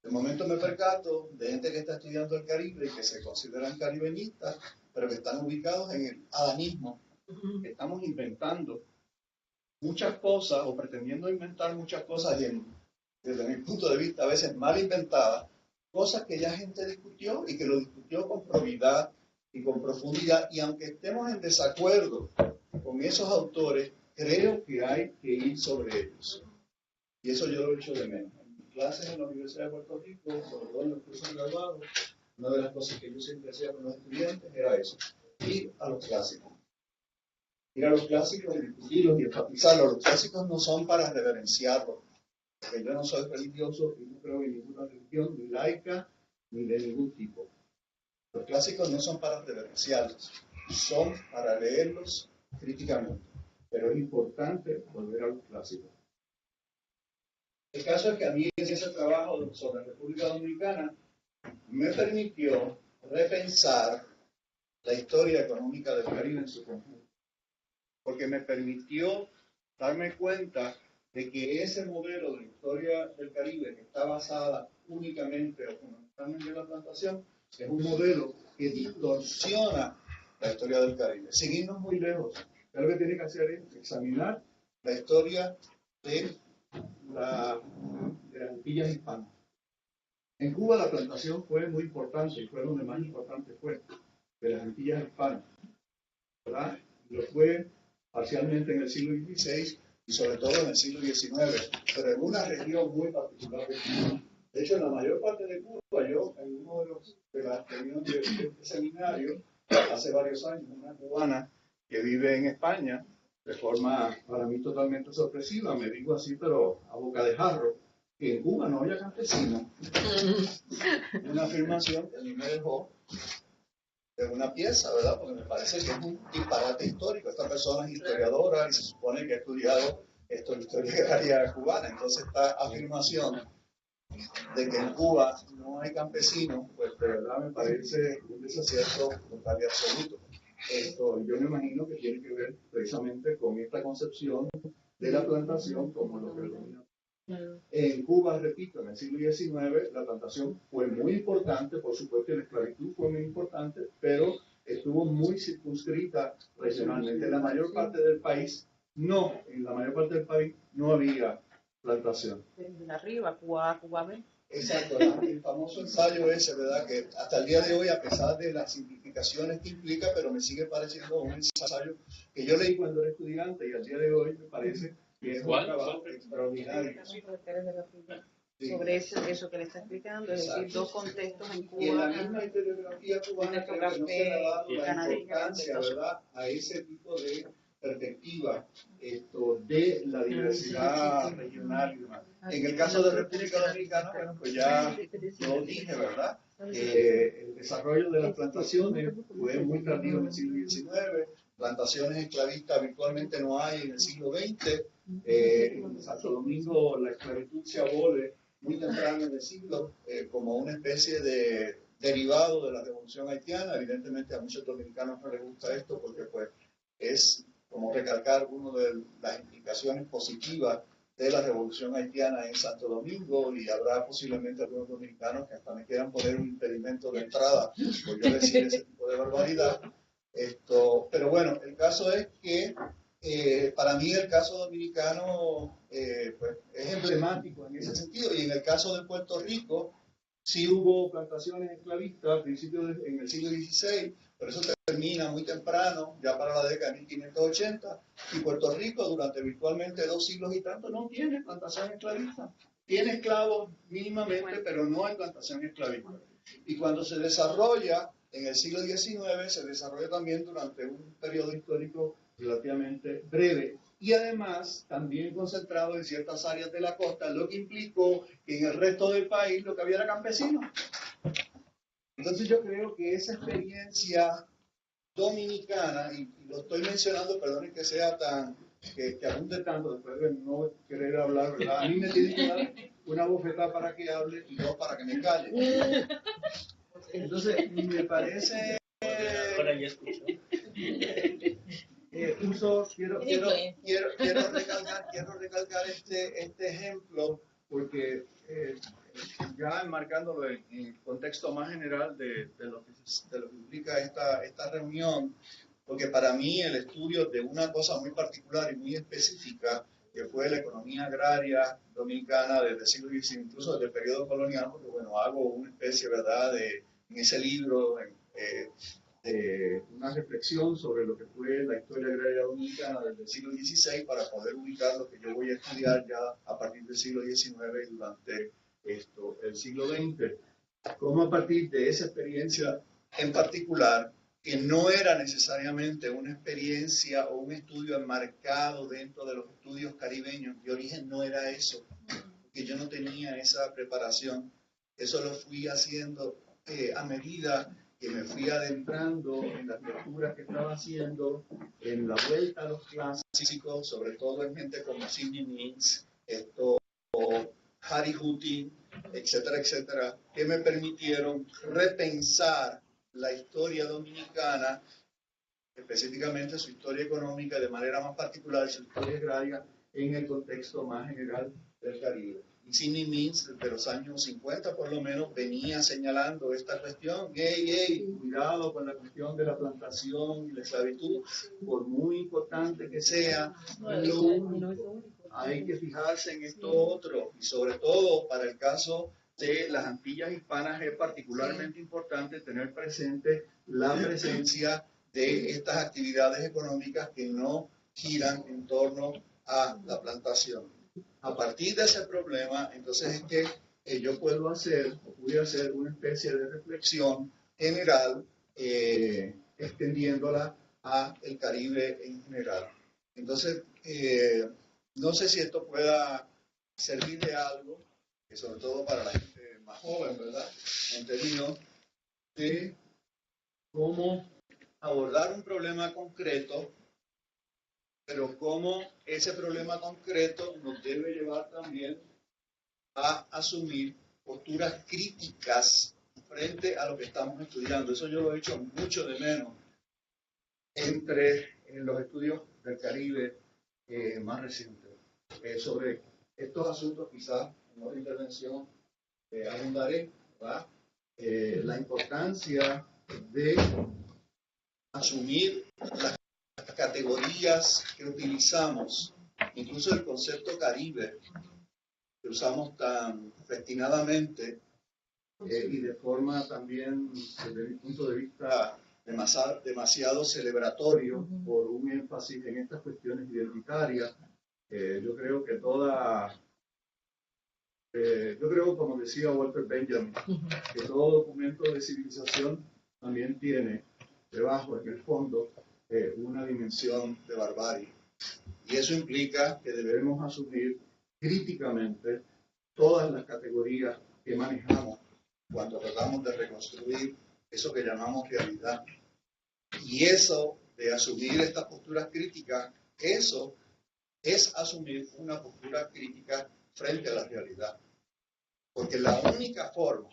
De momento me percato de gente que está estudiando el Caribe y que se consideran caribeñistas, pero que están ubicados en el adanismo, que estamos inventando muchas cosas o pretendiendo inventar muchas cosas y desde mi punto de vista a veces mal inventadas, cosas que ya gente discutió y que lo discutió con probidad y con profundidad, y aunque estemos en desacuerdo con esos autores, creo que hay que ir sobre ellos. Y eso yo lo he hecho de menos. En mis clases en la Universidad de Puerto Rico, sobre todo en los cursos graduados, una de las cosas que yo siempre hacía con los estudiantes era eso, ir a los clásicos. Ir a los clásicos y discutirlos y enfatizarlos. Los clásicos no son para reverenciarlos, porque yo no soy religioso y no creo en ninguna religión, ni laica, ni de ningún tipo. Los clásicos no son para reverenciarlos, son para leerlos críticamente, pero es importante volver a los clásicos. El caso es que a mí ese trabajo sobre la República Dominicana me permitió repensar la historia económica del Caribe en su conjunto, porque me permitió darme cuenta de que ese modelo de historia del Caribe, que está basada únicamente o fundamentalmente en la plantación, es un modelo que distorsiona la historia del Caribe. Sin irnos muy lejos, lo que tiene que hacer es examinar la historia de las Antillas Hispanas. En Cuba la plantación fue muy importante y fue donde más importante fue, de las Antillas Hispanas, ¿verdad? Lo fue parcialmente en el siglo XVI y sobre todo en el siglo XIX, pero en una región muy particular de Cuba. De hecho, en la mayor parte de Cuba, yo en uno de las reuniones de este seminario, hace varios años, una cubana que vive en España, de forma para mí totalmente sorpresiva, me dijo así, pero a boca de jarro, que en Cuba no había campesinos. Una afirmación que a mí me dejó de una pieza, ¿verdad? Porque me parece que es un disparate histórico. Esta persona es historiadora y se supone que ha estudiado esto en historia agraria cubana. Entonces, esta afirmación de que en Cuba no hay campesinos, pues de verdad me parece un desacierto total y absoluto. Yo me imagino que tiene que ver precisamente con esta concepción de la plantación como lo que domina. En Cuba, repito, en el siglo XIX, la plantación fue muy importante, por supuesto, la esclavitud fue muy importante, pero estuvo muy circunscrita regionalmente. En la mayor parte del país, en la mayor parte del país no había plantación. Desde arriba, Cuba B. Exacto, el famoso ensayo ese, ¿verdad? Que hasta el día de hoy, a pesar de las simplificaciones que implica, pero me sigue pareciendo un ensayo que yo leí cuando era estudiante y al día de hoy me parece que es un trabajo extraordinario. Sobre eso que le está explicando, es decir, dos contextos en Cuba. Y en la misma historiografía cubana creo que no se le ha dado la importancia, ¿verdad?, a ese tipo de perspectiva de la diversidad regional y demás. En el caso de República Dominicana, bueno, pues ya lo dije, ¿verdad? El desarrollo de las plantaciones fue muy tardío en el siglo XIX, plantaciones esclavistas virtualmente no hay en el siglo XX, en Santo Domingo la esclavitud se abole muy temprano en el siglo como una especie de derivado de la revolución haitiana. Evidentemente a muchos dominicanos no les gusta esto porque pues es como recalcar una de las implicaciones positivas de la revolución haitiana en Santo Domingo, y habrá posiblemente algunos dominicanos que hasta me quieran poner un impedimento de entrada por yo decir ese tipo de barbaridad. Pero bueno, el caso es que para mí el caso dominicano pues, es emblemático en ese sentido, y en el caso de Puerto Rico sí hubo plantaciones esclavistas a principios en el siglo XVI, pero eso termina muy temprano, ya para la década de 1580, y Puerto Rico durante virtualmente 2 siglos y tanto no tiene plantación esclavista. Tiene esclavos mínimamente, pero no hay plantación esclavista. Y cuando se desarrolla en el siglo XIX, se desarrolla también durante un periodo histórico relativamente breve, y además también concentrado en ciertas áreas de la costa, lo que implicó que en el resto del país lo que había era campesinos. Entonces yo creo que esa experiencia dominicana, y lo estoy mencionando, perdonen que sea tan, que abunde tanto después de no querer hablar, ¿verdad? A mí me tiene que dar una bofetada para que hable y no para que me calle. Entonces, me parece... Ahora ya escucho. Quiero recalcar este ejemplo porque ya enmarcándolo en el contexto más general de lo que implica esta reunión, porque para mí el estudio de una cosa muy particular y muy específica, que fue la economía agraria dominicana desde el siglo XIX, incluso desde el periodo colonial, porque bueno, hago una especie, ¿verdad?, en ese libro, una reflexión sobre lo que fue la historia agraria dominicana desde el siglo XVI para poder ubicar lo que yo voy a estudiar ya a partir del siglo XIX y durante el siglo XX. Como a partir de esa experiencia en particular, que no era necesariamente una experiencia o un estudio enmarcado dentro de los estudios caribeños, de origen no era eso, porque yo no tenía esa preparación. Eso lo fui haciendo a medida que me fui adentrando en las lecturas que estaba haciendo, en la vuelta a los clásicos, sobre todo en gente como Sidney Means, Harry Hutton, etcétera, etcétera, que me permitieron repensar la historia dominicana, específicamente su historia económica, de manera más particular su historia agraria, en el contexto más general del Caribe. Y Sidney Means, desde los años 50 por lo menos, venía señalando esta cuestión: cuidado con la cuestión de la plantación y la esclavitud, por muy importante que sea, hay que fijarse en esto otro, y sobre todo para el caso de las Antillas Hispanas es particularmente importante tener presente la presencia de estas actividades económicas que no giran en torno a la plantación. A partir de ese problema, entonces es que yo puedo hacer, o pude hacer una especie de reflexión general, extendiéndola a el Caribe en general. Entonces, no sé si esto pueda servir de algo, sobre todo para la gente más joven, ¿verdad? En términos de cómo abordar un problema concreto, pero cómo ese problema concreto nos debe llevar también a asumir posturas críticas frente a lo que estamos estudiando. Eso yo lo he hecho mucho de menos en los estudios del Caribe más recientes. Sobre estos asuntos, quizás en otra intervención abundaré, ¿verdad? La importancia de asumir las categorías que utilizamos, incluso el concepto Caribe, que usamos tan festinadamente y de forma también, desde mi punto de vista, demasiado celebratorio por un énfasis en estas cuestiones identitarias. Yo creo que yo creo, como decía Walter Benjamin, que todo documento de civilización también tiene debajo, en el fondo, una dimensión de barbarie. Y eso implica que debemos asumir críticamente todas las categorías que manejamos cuando tratamos de reconstruir eso que llamamos realidad. Y eso de asumir estas posturas críticas, eso es asumir una postura crítica frente a la realidad. Porque la única forma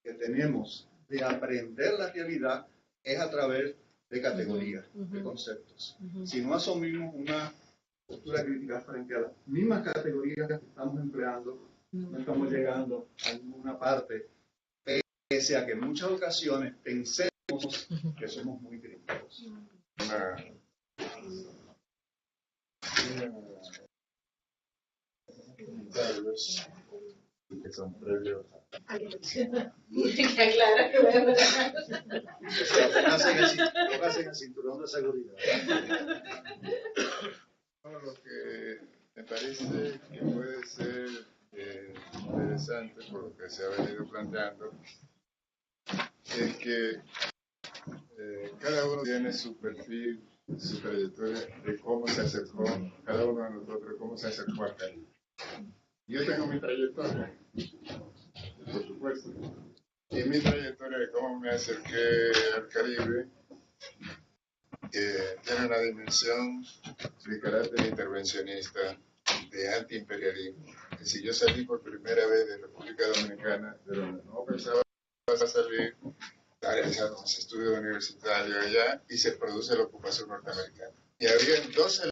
que tenemos de aprender la realidad es a través de categorías, de conceptos. Si no asumimos una postura crítica frente a las mismas categorías que estamos empleando, no estamos llegando a ninguna parte, pese a que en muchas ocasiones pensemos que somos muy críticos. Que son previos. Que aclara que Pónganse el cinturón de seguridad. Lo que me parece que puede ser interesante por lo que se ha venido planteando es que cada uno tiene su perfil, su trayectoria de cómo se acercó, cada uno de nosotros cómo se acercó al Caribe. Yo tengo mi trayectoria, por supuesto, y mi trayectoria de cómo me acerqué al Caribe tiene una dimensión de carácter intervencionista, de antiimperialismo. Es decir, yo salí por primera vez de República Dominicana, de donde no pensaba salir, a realizar mis estudios universitarios allá, y se produce la ocupación norteamericana. Y había dos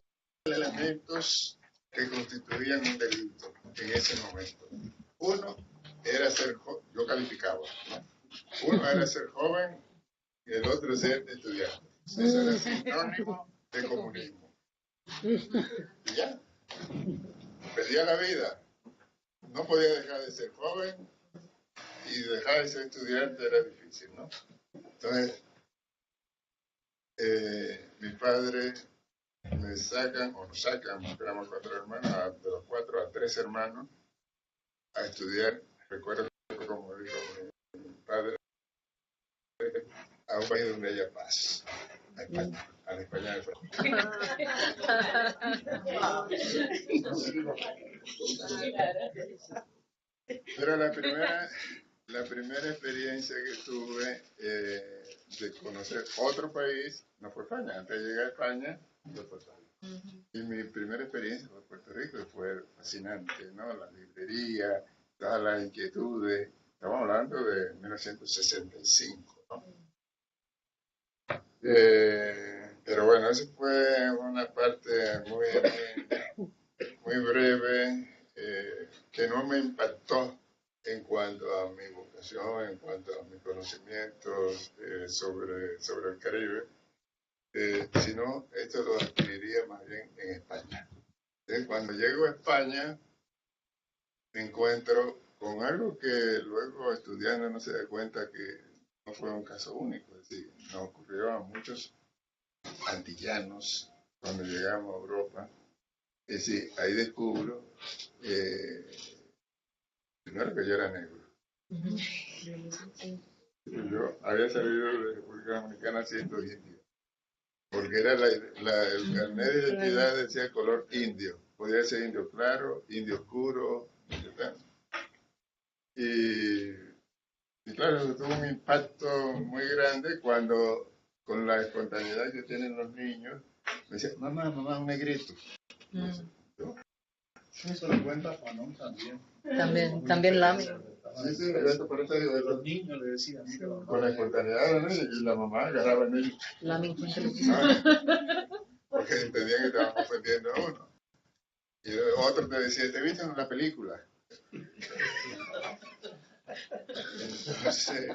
elementos que constituían un delito en ese momento. Uno era ser yo calificaba, uno era ser joven y el otro ser estudiante. Eso era sinónimo de comunismo. Y ya, perdía la vida. No podía dejar de ser joven y dejar de ser estudiante era difícil, ¿no? Entonces, mi padre me sacan, o nos sacan, éramos 4 hermanos, de los 4 a 3 hermanos, a estudiar. Recuerdo como dijo mi padre, a un país donde haya paz, a España, a la España de Francia. Pero la primera experiencia que tuve de conocer otro país no fue España. Antes de llegar a España, fue Puerto Rico. Y mi primera experiencia fue Puerto Rico y fue fascinante, ¿no? La librería, todas las inquietudes. Estamos hablando de 1965, ¿no? Pero bueno, eso fue una parte muy breve que no me impactó en cuanto a mi vocación, en cuanto a mis conocimientos sobre el Caribe, sino esto lo adquiriría más bien en España. Cuando llego a España, me encuentro con algo que luego estudiando no se da cuenta que no fue un caso único, es decir, nos ocurrió a muchos antillanos cuando llegamos a Europa. Es decir, ahí descubro, en primero que yo era negro. Yo había salido de República Dominicana siendo indio, porque era el carnet de identidad decía color indio. Podía ser indio claro, indio oscuro, etc. Y claro, eso tuvo un impacto muy grande cuando, con la espontaneidad que tienen los niños, me decía, mamá, un negrito. Eso lo cuenta Fanon también. También Lamy. Sí, por eso digo, Los niños le decían, mira, con la espontaneidad de los niños, y la mamá agarraba al niño, Lamy cuenta lo porque entendían que estaban ofendiendo a uno. Y otro te decía, ¿te viste en la película? Entonces,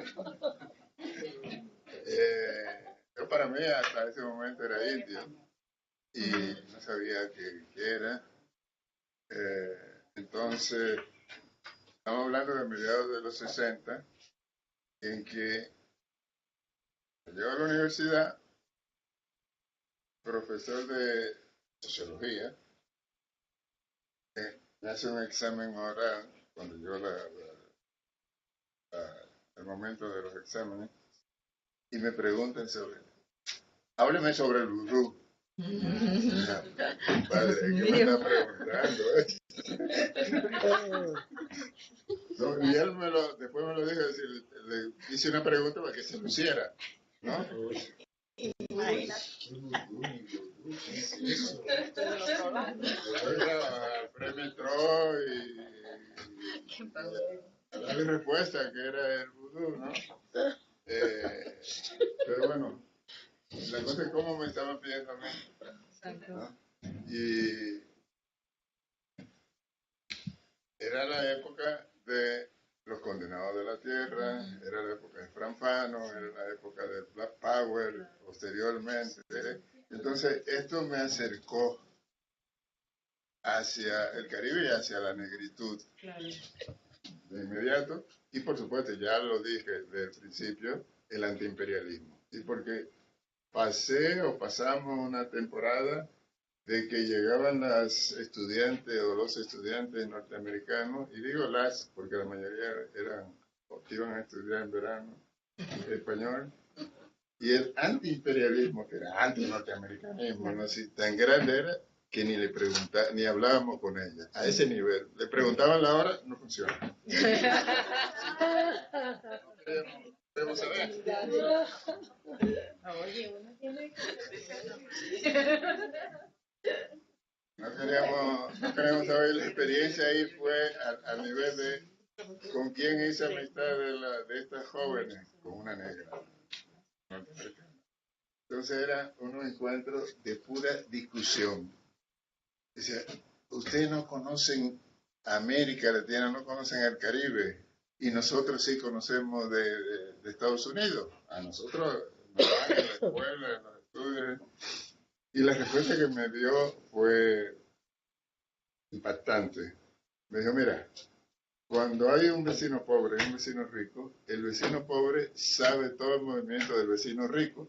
yo para mí hasta ese momento era indio y no sabía qué era. Entonces, estamos hablando de mediados de los 60, en que llego a la universidad, profesor de sociología, me hace un examen oral cuando llegó el momento de los exámenes y me preguntan hábleme sobre el vudú. Padre, ¿qué me está preguntando? No, y él después me lo dijo, le hice una pregunta para que se luciera, ¿no? Premio entró y a darle respuesta que era el vudú, ¿no? Pero bueno, la cosa es cómo me estaban pidiendo a mí, ¿no? Y era la época de los condenados de la tierra, era la época de Fran Fano, era la época de Black Power, posteriormente. Entonces, esto me acercó hacia el Caribe y hacia la negritud de inmediato. Y por supuesto, ya lo dije desde el principio, el antiimperialismo. Y porque pasamos una temporada de que llegaban las estudiantes o los estudiantes norteamericanos, y digo las porque la mayoría iban a estudiar en verano español, y el antiimperialismo, que era anti-norteamericanismo, no así, tan grande era que ni hablábamos con ella, a ese nivel. Le preguntaban la hora, no funciona. Queremos saber. Oye, uno tiene que... No queríamos saber. La experiencia ahí fue al nivel de con quién hice amistad de estas jóvenes, con una negra norteamericana. Entonces eran unos encuentros de pura discusión. Dice, ustedes no conocen América Latina, no conocen el Caribe, y nosotros sí conocemos de Estados Unidos. A nosotros nos van a la escuela, en los estudios. Y la respuesta que me dio fue impactante. Me dijo, mira, cuando hay un vecino pobre y un vecino rico, el vecino pobre sabe todo el movimiento del vecino rico.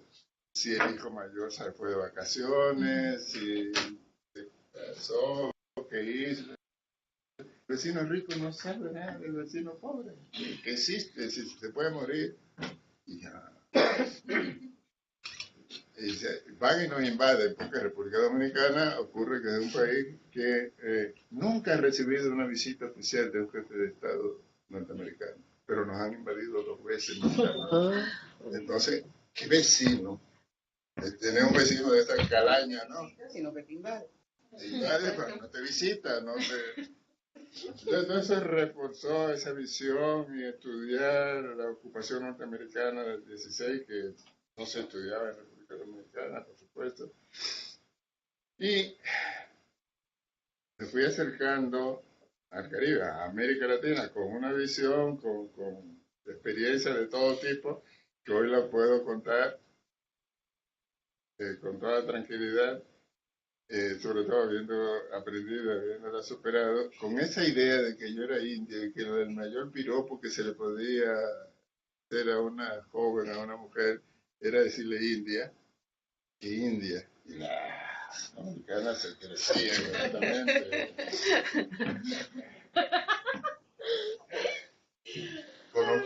Si el hijo mayor se fue de vacaciones, si se casó, qué hizo. El vecino rico no sabe nada del vecino pobre, que existe, si se puede morir. Y ya. Y van y nos invaden, porque República Dominicana ocurre que es un país que nunca ha recibido una visita oficial de un jefe de Estado norteamericano, pero nos han invadido 2 veces. Entonces, ¿qué vecino? Tener un vecino de esta calaña, ¿no? Sino que te invade. Te invade, pero no te visita, no te... Entonces reforzó esa visión y estudiar la ocupación norteamericana del 16, que no se estudiaba en República Dominicana, por supuesto. Y me fui acercando al Caribe, a América Latina, con una visión, con experiencia de todo tipo, que hoy la puedo contar con toda tranquilidad, sobre todo habiendo aprendido, habiéndola superado, con esa idea de que yo era indio y que el mayor piropo que se le podía hacer a una joven, a una mujer, era decirle India, que India. Y las americanas se crecían inmediatamente.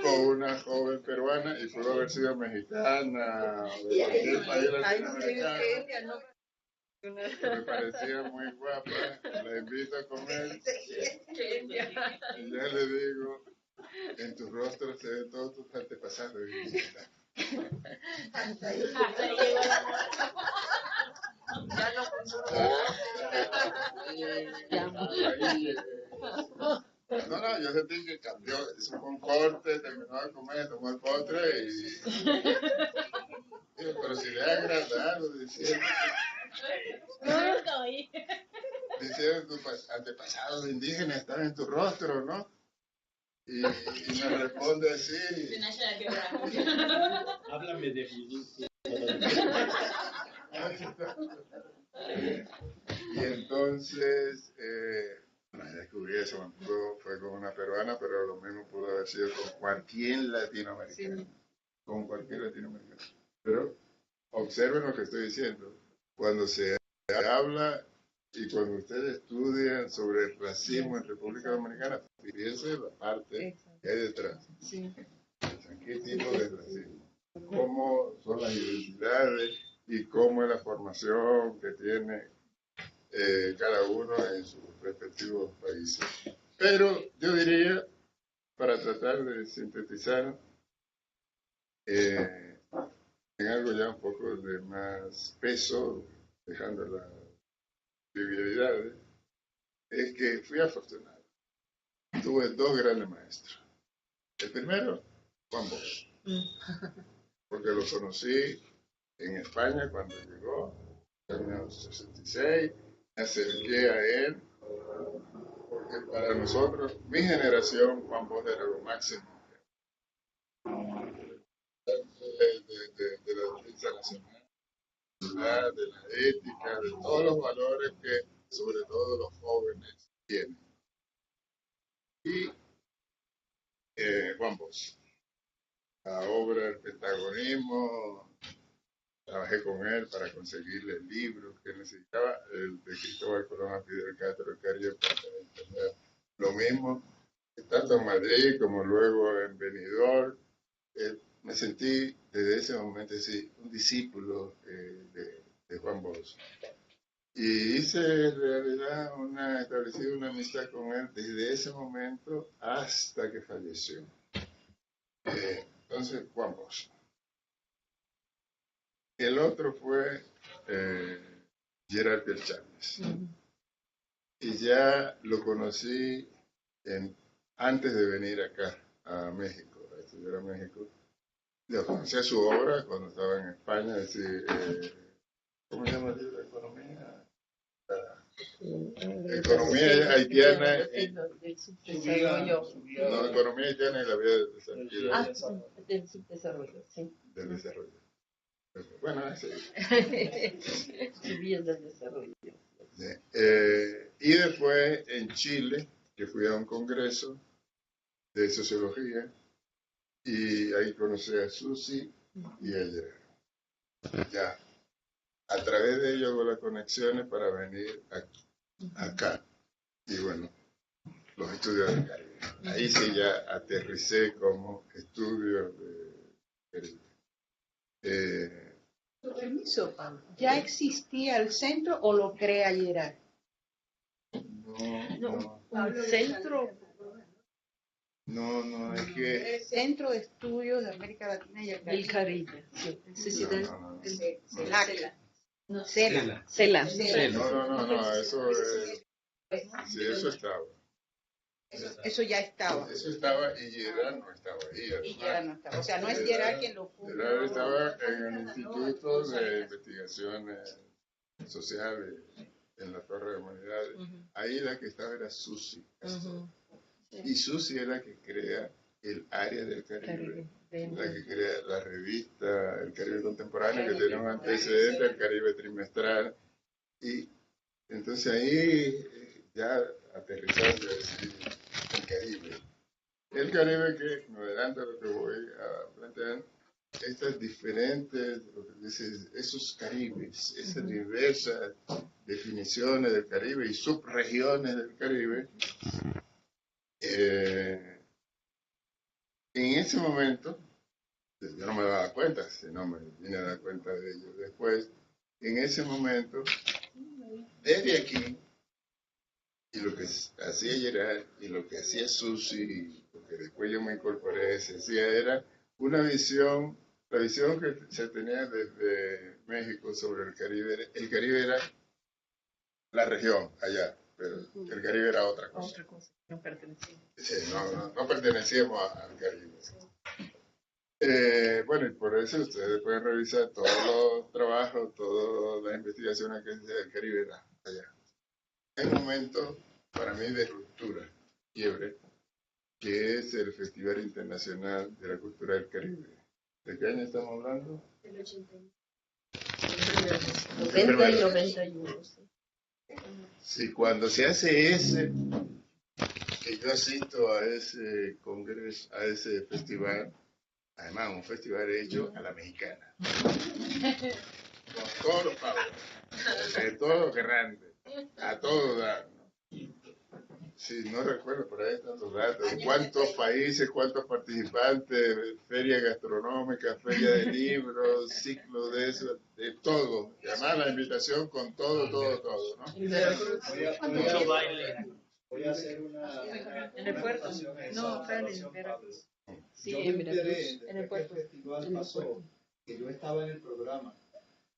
con una joven peruana y pudo haber sido mexicana o de cualquier país latinoamericano. Me parecía muy guapa, la invito a comer y ya le digo, en tu rostro se ven todos tus antepasados. Ya no No, yo sentí que cambió, hizo un corte, terminó de comer, tomó el postre y... Pero si le ha agradado, diciendo tus antepasados indígenas están en tu rostro, ¿no? Y me responde así. Háblame de vudú. Y entonces, descubrí eso, fue con una peruana, pero lo mismo pudo haber sido con cualquier latinoamericano. Con cualquier latinoamericano. Pero observen lo que estoy diciendo. Cuando se habla y cuando ustedes estudian sobre el racismo en República Dominicana, fíjense la parte que hay detrás. Sí. ¿Qué tipo de racismo? ¿Cómo son las identidades y cómo es la formación que tiene cada uno en sus respectivos países? Pero yo diría, para tratar de sintetizar en algo ya un poco de más peso, dejando las trivialidades, es que fui afortunado. Tuve dos grandes maestros. El primero, Juan Bosch, porque lo conocí en España cuando llegó, en el 66, me acerqué a él, porque para nosotros, mi generación, Juan Bosch era lo máximo. De la defensa nacional, de la ética, de todos los valores que sobre todo los jóvenes tienen. Y Juan Bosch, la obra El Pentagonismo, trabajé con él para conseguirle el libro que necesitaba, el de Cristóbal Colón a Fidel Castro, el Caribe, para entender lo mismo, tanto en Madrid como luego en Benidorm. Me sentí desde ese momento así, un discípulo de Juan Bosch. Y hice en realidad establecí una amistad con él desde ese momento hasta que falleció. Entonces, Juan Bosch. El otro fue Gerard Pelchanes. Y ya lo conocí antes de venir acá a México, a estudiar a México. Yo conocía su obra cuando estaba en España, es decir, ¿cómo se llama la economía? Economía haitiana. No, economía haitiana y la vía del desarrollo. del subdesarrollo, sí. Del desarrollo. Bueno, sí. Vías del desarrollo. Y después en Chile, que fui a un congreso de sociología, y ahí conocí a Susi y a Gerard. Ya, a través de ellos hago las conexiones para venir acá. Y bueno, los estudios del Caribe. Ahí sí ya aterricé como estudio de Caribe. Permiso, Pablo. ¿Ya existía el centro o lo crea Gerard? No. Un centro. No, es que... El Centro de Estudios de América Latina y el Caribe. El Caribe, sí. CELAC. No, CELA. CELA. No, eso sí, eso estaba. Eso ya estaba. Eso estaba y Gerard no estaba ahí. Y Gerard no estaba. O sea, no es Gerard quien lo fundó. Gerard estaba en el Instituto de Investigaciones Sociales en la Torre de Humanidades. Ahí la que estaba era Susi. Y Susi es la que crea el área del Caribe. La que crea la revista El Caribe Contemporáneo, que tiene un antecedente, el Caribe Trimestral. Y entonces ahí ya aterrizando el Caribe. El Caribe que, me adelanto lo que voy a plantear, estas diferentes, lo que dices, esos Caribes, esas diversas definiciones del Caribe y subregiones del Caribe, En ese momento, yo no me daba cuenta, si no me vine a dar cuenta de ello después, en ese momento, desde aquí, y lo que hacía Gerard, y lo que hacía Susi, porque después yo me incorporé, se hacía, era una visión, la visión que se tenía desde México sobre el Caribe era la región allá, pero el Caribe era otra cosa. Otra cosa, no pertenecía. Sí, no pertenecíamos al Caribe. Bueno, y por eso ustedes pueden revisar todos los trabajos, todas las investigaciones que el Caribe da allá. Hay un momento para mí de ruptura, quiebre, que es el Festival Internacional de la Cultura del Caribe. ¿De qué año estamos hablando? El 81. 90 y 91. Sí. Sí, cuando se hace ese, que yo asisto a ese congreso, a ese festival, además un festival hecho a la mexicana, con todos los pavos, de todo lo grande, a todo dar, ¿no? Sí, no recuerdo por ahí tantos datos, cuántos países, cuántos participantes, feria gastronómica, feria de libros, ciclo de eso, de todo, y además la invitación con todo, ¿no? Mucho baile. Voy a hacer una En el puerto. anotación a esa No, Fran, en observación, Veracruz. Pablo. Sí, Yo me en enteré Veracruz, de en el que puerto. el festival En el pasó, puerto. que yo estaba en el programa,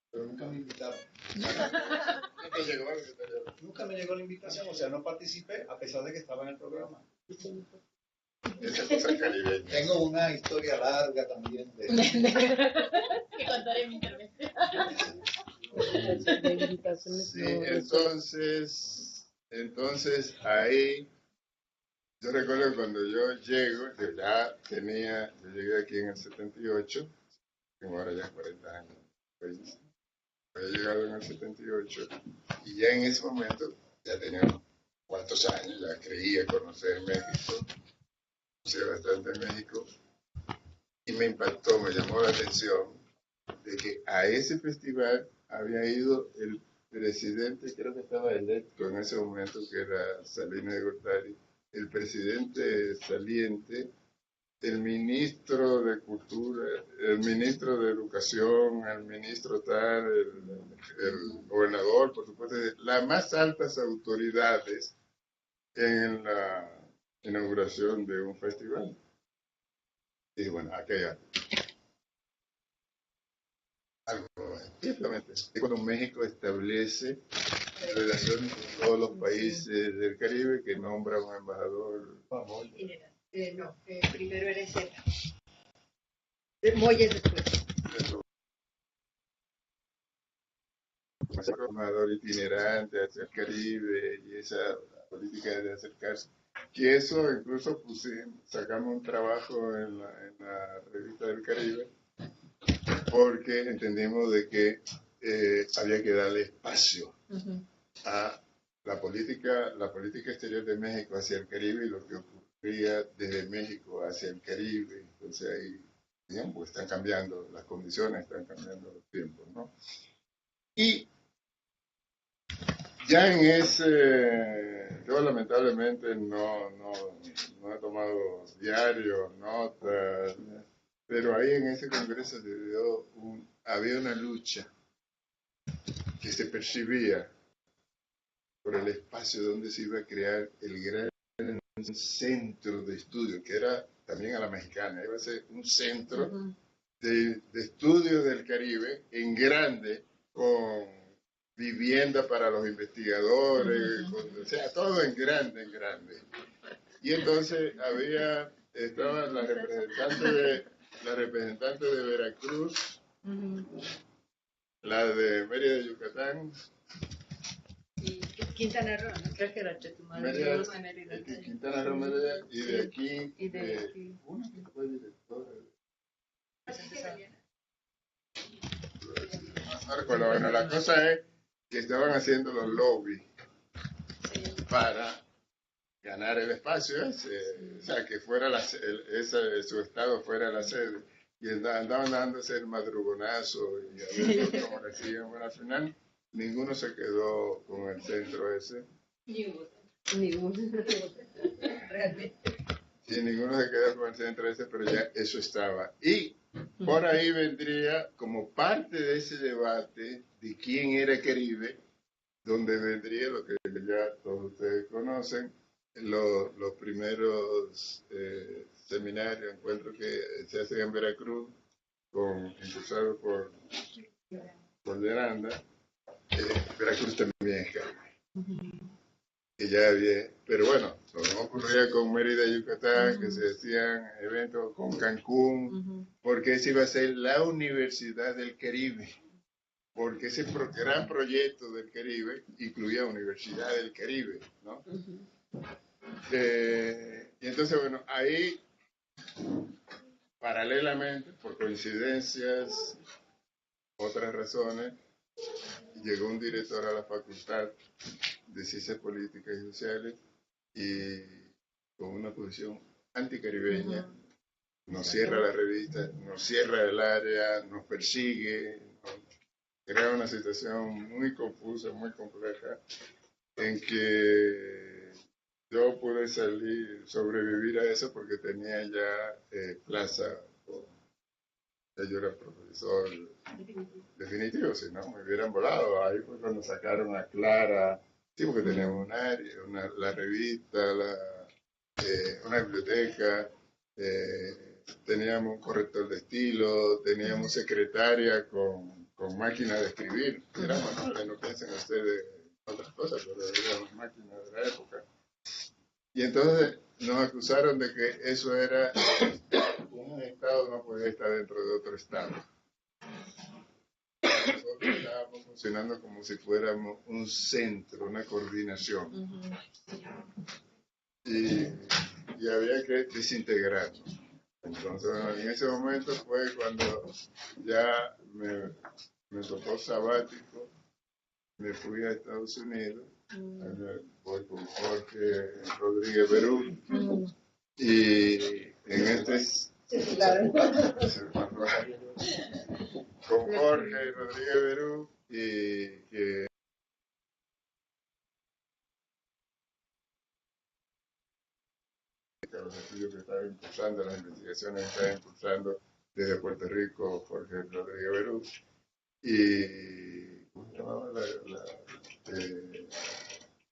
pero nunca me invitaron. Nunca llegó al secretario. Nunca me llegó la invitación, o sea, no participé a pesar de que estaba en el programa. Esa cosa caribeña. Tengo una historia larga también de... Que contaré en mi intervención. Sí, entonces ahí, yo recuerdo cuando yo llego, yo llegué aquí en el 78, tengo ahora ya 40 años, pues, había llegado en el 78, y ya en ese momento, ya tenía cuántos años, ya creía conocer México, conocí bastante México, y me impactó, me llamó la atención, de que a ese festival había ido el presidente, creo que estaba electo en ese momento, que era Salinas de Gortari, el presidente saliente, el ministro de Cultura, el ministro de Educación, el ministro tal, el gobernador, por supuesto, las más altas autoridades en la inauguración de un festival. Y bueno, aquella algo, ciertamente. Es cuando México establece relaciones con todos los países del Caribe, que nombra un embajador. Primero era Z. Moyes después. Un embajador itinerante hacia el Caribe y esa política de acercarse. Que eso incluso sacamos un trabajo en la revista del Caribe, porque entendimos de que había que darle espacio a la política exterior de México hacia el Caribe y lo que ocurría desde México hacia el Caribe. Entonces ahí, pues están cambiando las condiciones, están cambiando los tiempos, ¿no? Y ya en yo lamentablemente no he tomado diarios, notas, pero ahí en ese congreso había una lucha que se percibía por el espacio donde se iba a crear el gran centro de estudio, que era también a la mexicana, iba a ser un centro de estudio del Caribe en grande, con vivienda para los investigadores, o sea, todo en grande. Y entonces estaba la representante de Veracruz, la de Mérida de Yucatán, Y Quintana Roo, ¿no? Creo que era Chetumal. Quintana Roo, Mérida, y de aquí, Y de aquí. una que fue directora. No recuerdo, bueno, la cosa es que estaban haciendo los lobbies para ganar el espacio ese, o sea, que fuera su estado fuera la sede, y andaban dándose el madrugonazo y a ver cómo le siguen. Bueno, al final ninguno se quedó con el centro ese. Ninguno. Realmente. y ninguno se queda con el centro ese, pero ya eso estaba. Y por ahí vendría, como parte de ese debate de quién era Caribe, donde vendría lo que ya todos ustedes conocen, los primeros seminarios, encuentros que se hacen en Veracruz, impulsados por Yolanda. Veracruz también es Caribe. Que ya había, pero bueno, lo mismo ocurría con Mérida y Yucatán, que se hacían eventos con Cancún, porque esa iba a ser la Universidad del Caribe, porque ese gran proyecto del Caribe incluía Universidad del Caribe, ¿no? Y entonces, bueno, ahí, paralelamente, por coincidencias, otras razones, llegó un director a la Facultad de Ciencias Políticas y Sociales y con una posición anticaribeña, nos cierra la revista, nos cierra el área, nos persigue, crea una situación muy confusa, muy compleja, en que yo pude sobrevivir a eso porque tenía ya plaza. Yo era profesor definitivo, si no me hubieran volado. Ahí fue cuando sacaron a Clara, sí, porque teníamos un área, la revista, una biblioteca, teníamos un corrector de estilo, teníamos secretaria con máquina de escribir. Era manual, no piensen ustedes en otras cosas, pero eran máquinas de la época. Y entonces nos acusaron de que eso era un estado, no podía estar dentro de otro estado. Nosotros estábamos funcionando como si fuéramos un centro, una coordinación. Y había que desintegrarnos. Entonces, en ese momento fue cuando ya me tocó sabático, me fui a Estados Unidos, voy con Jorge Rodríguez Berú, y en con Jorge Rodríguez Berú, y que los estudios que estaba impulsando, las investigaciones que estaba impulsando desde Puerto Rico, Jorge Rodríguez Berú, y ¿cómo se llamaba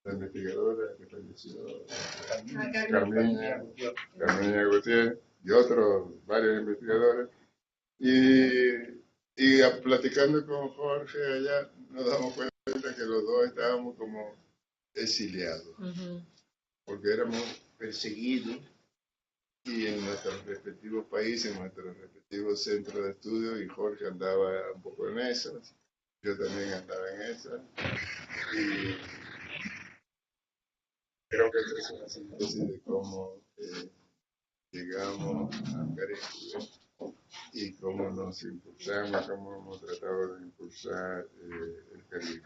la investigadora que falleció? Carmiña Gutiérrez, y varios investigadores, y platicando con Jorge allá, nos damos cuenta que los dos estábamos como exiliados, porque éramos perseguidos, y en nuestros respectivos países, en nuestros respectivos centros de estudio, y Jorge andaba un poco en esas, yo también andaba en esas, y creo que esta es una síntesis de cómo llegamos a Caribe y cómo nos impulsamos, cómo hemos tratado de impulsar el Caribe.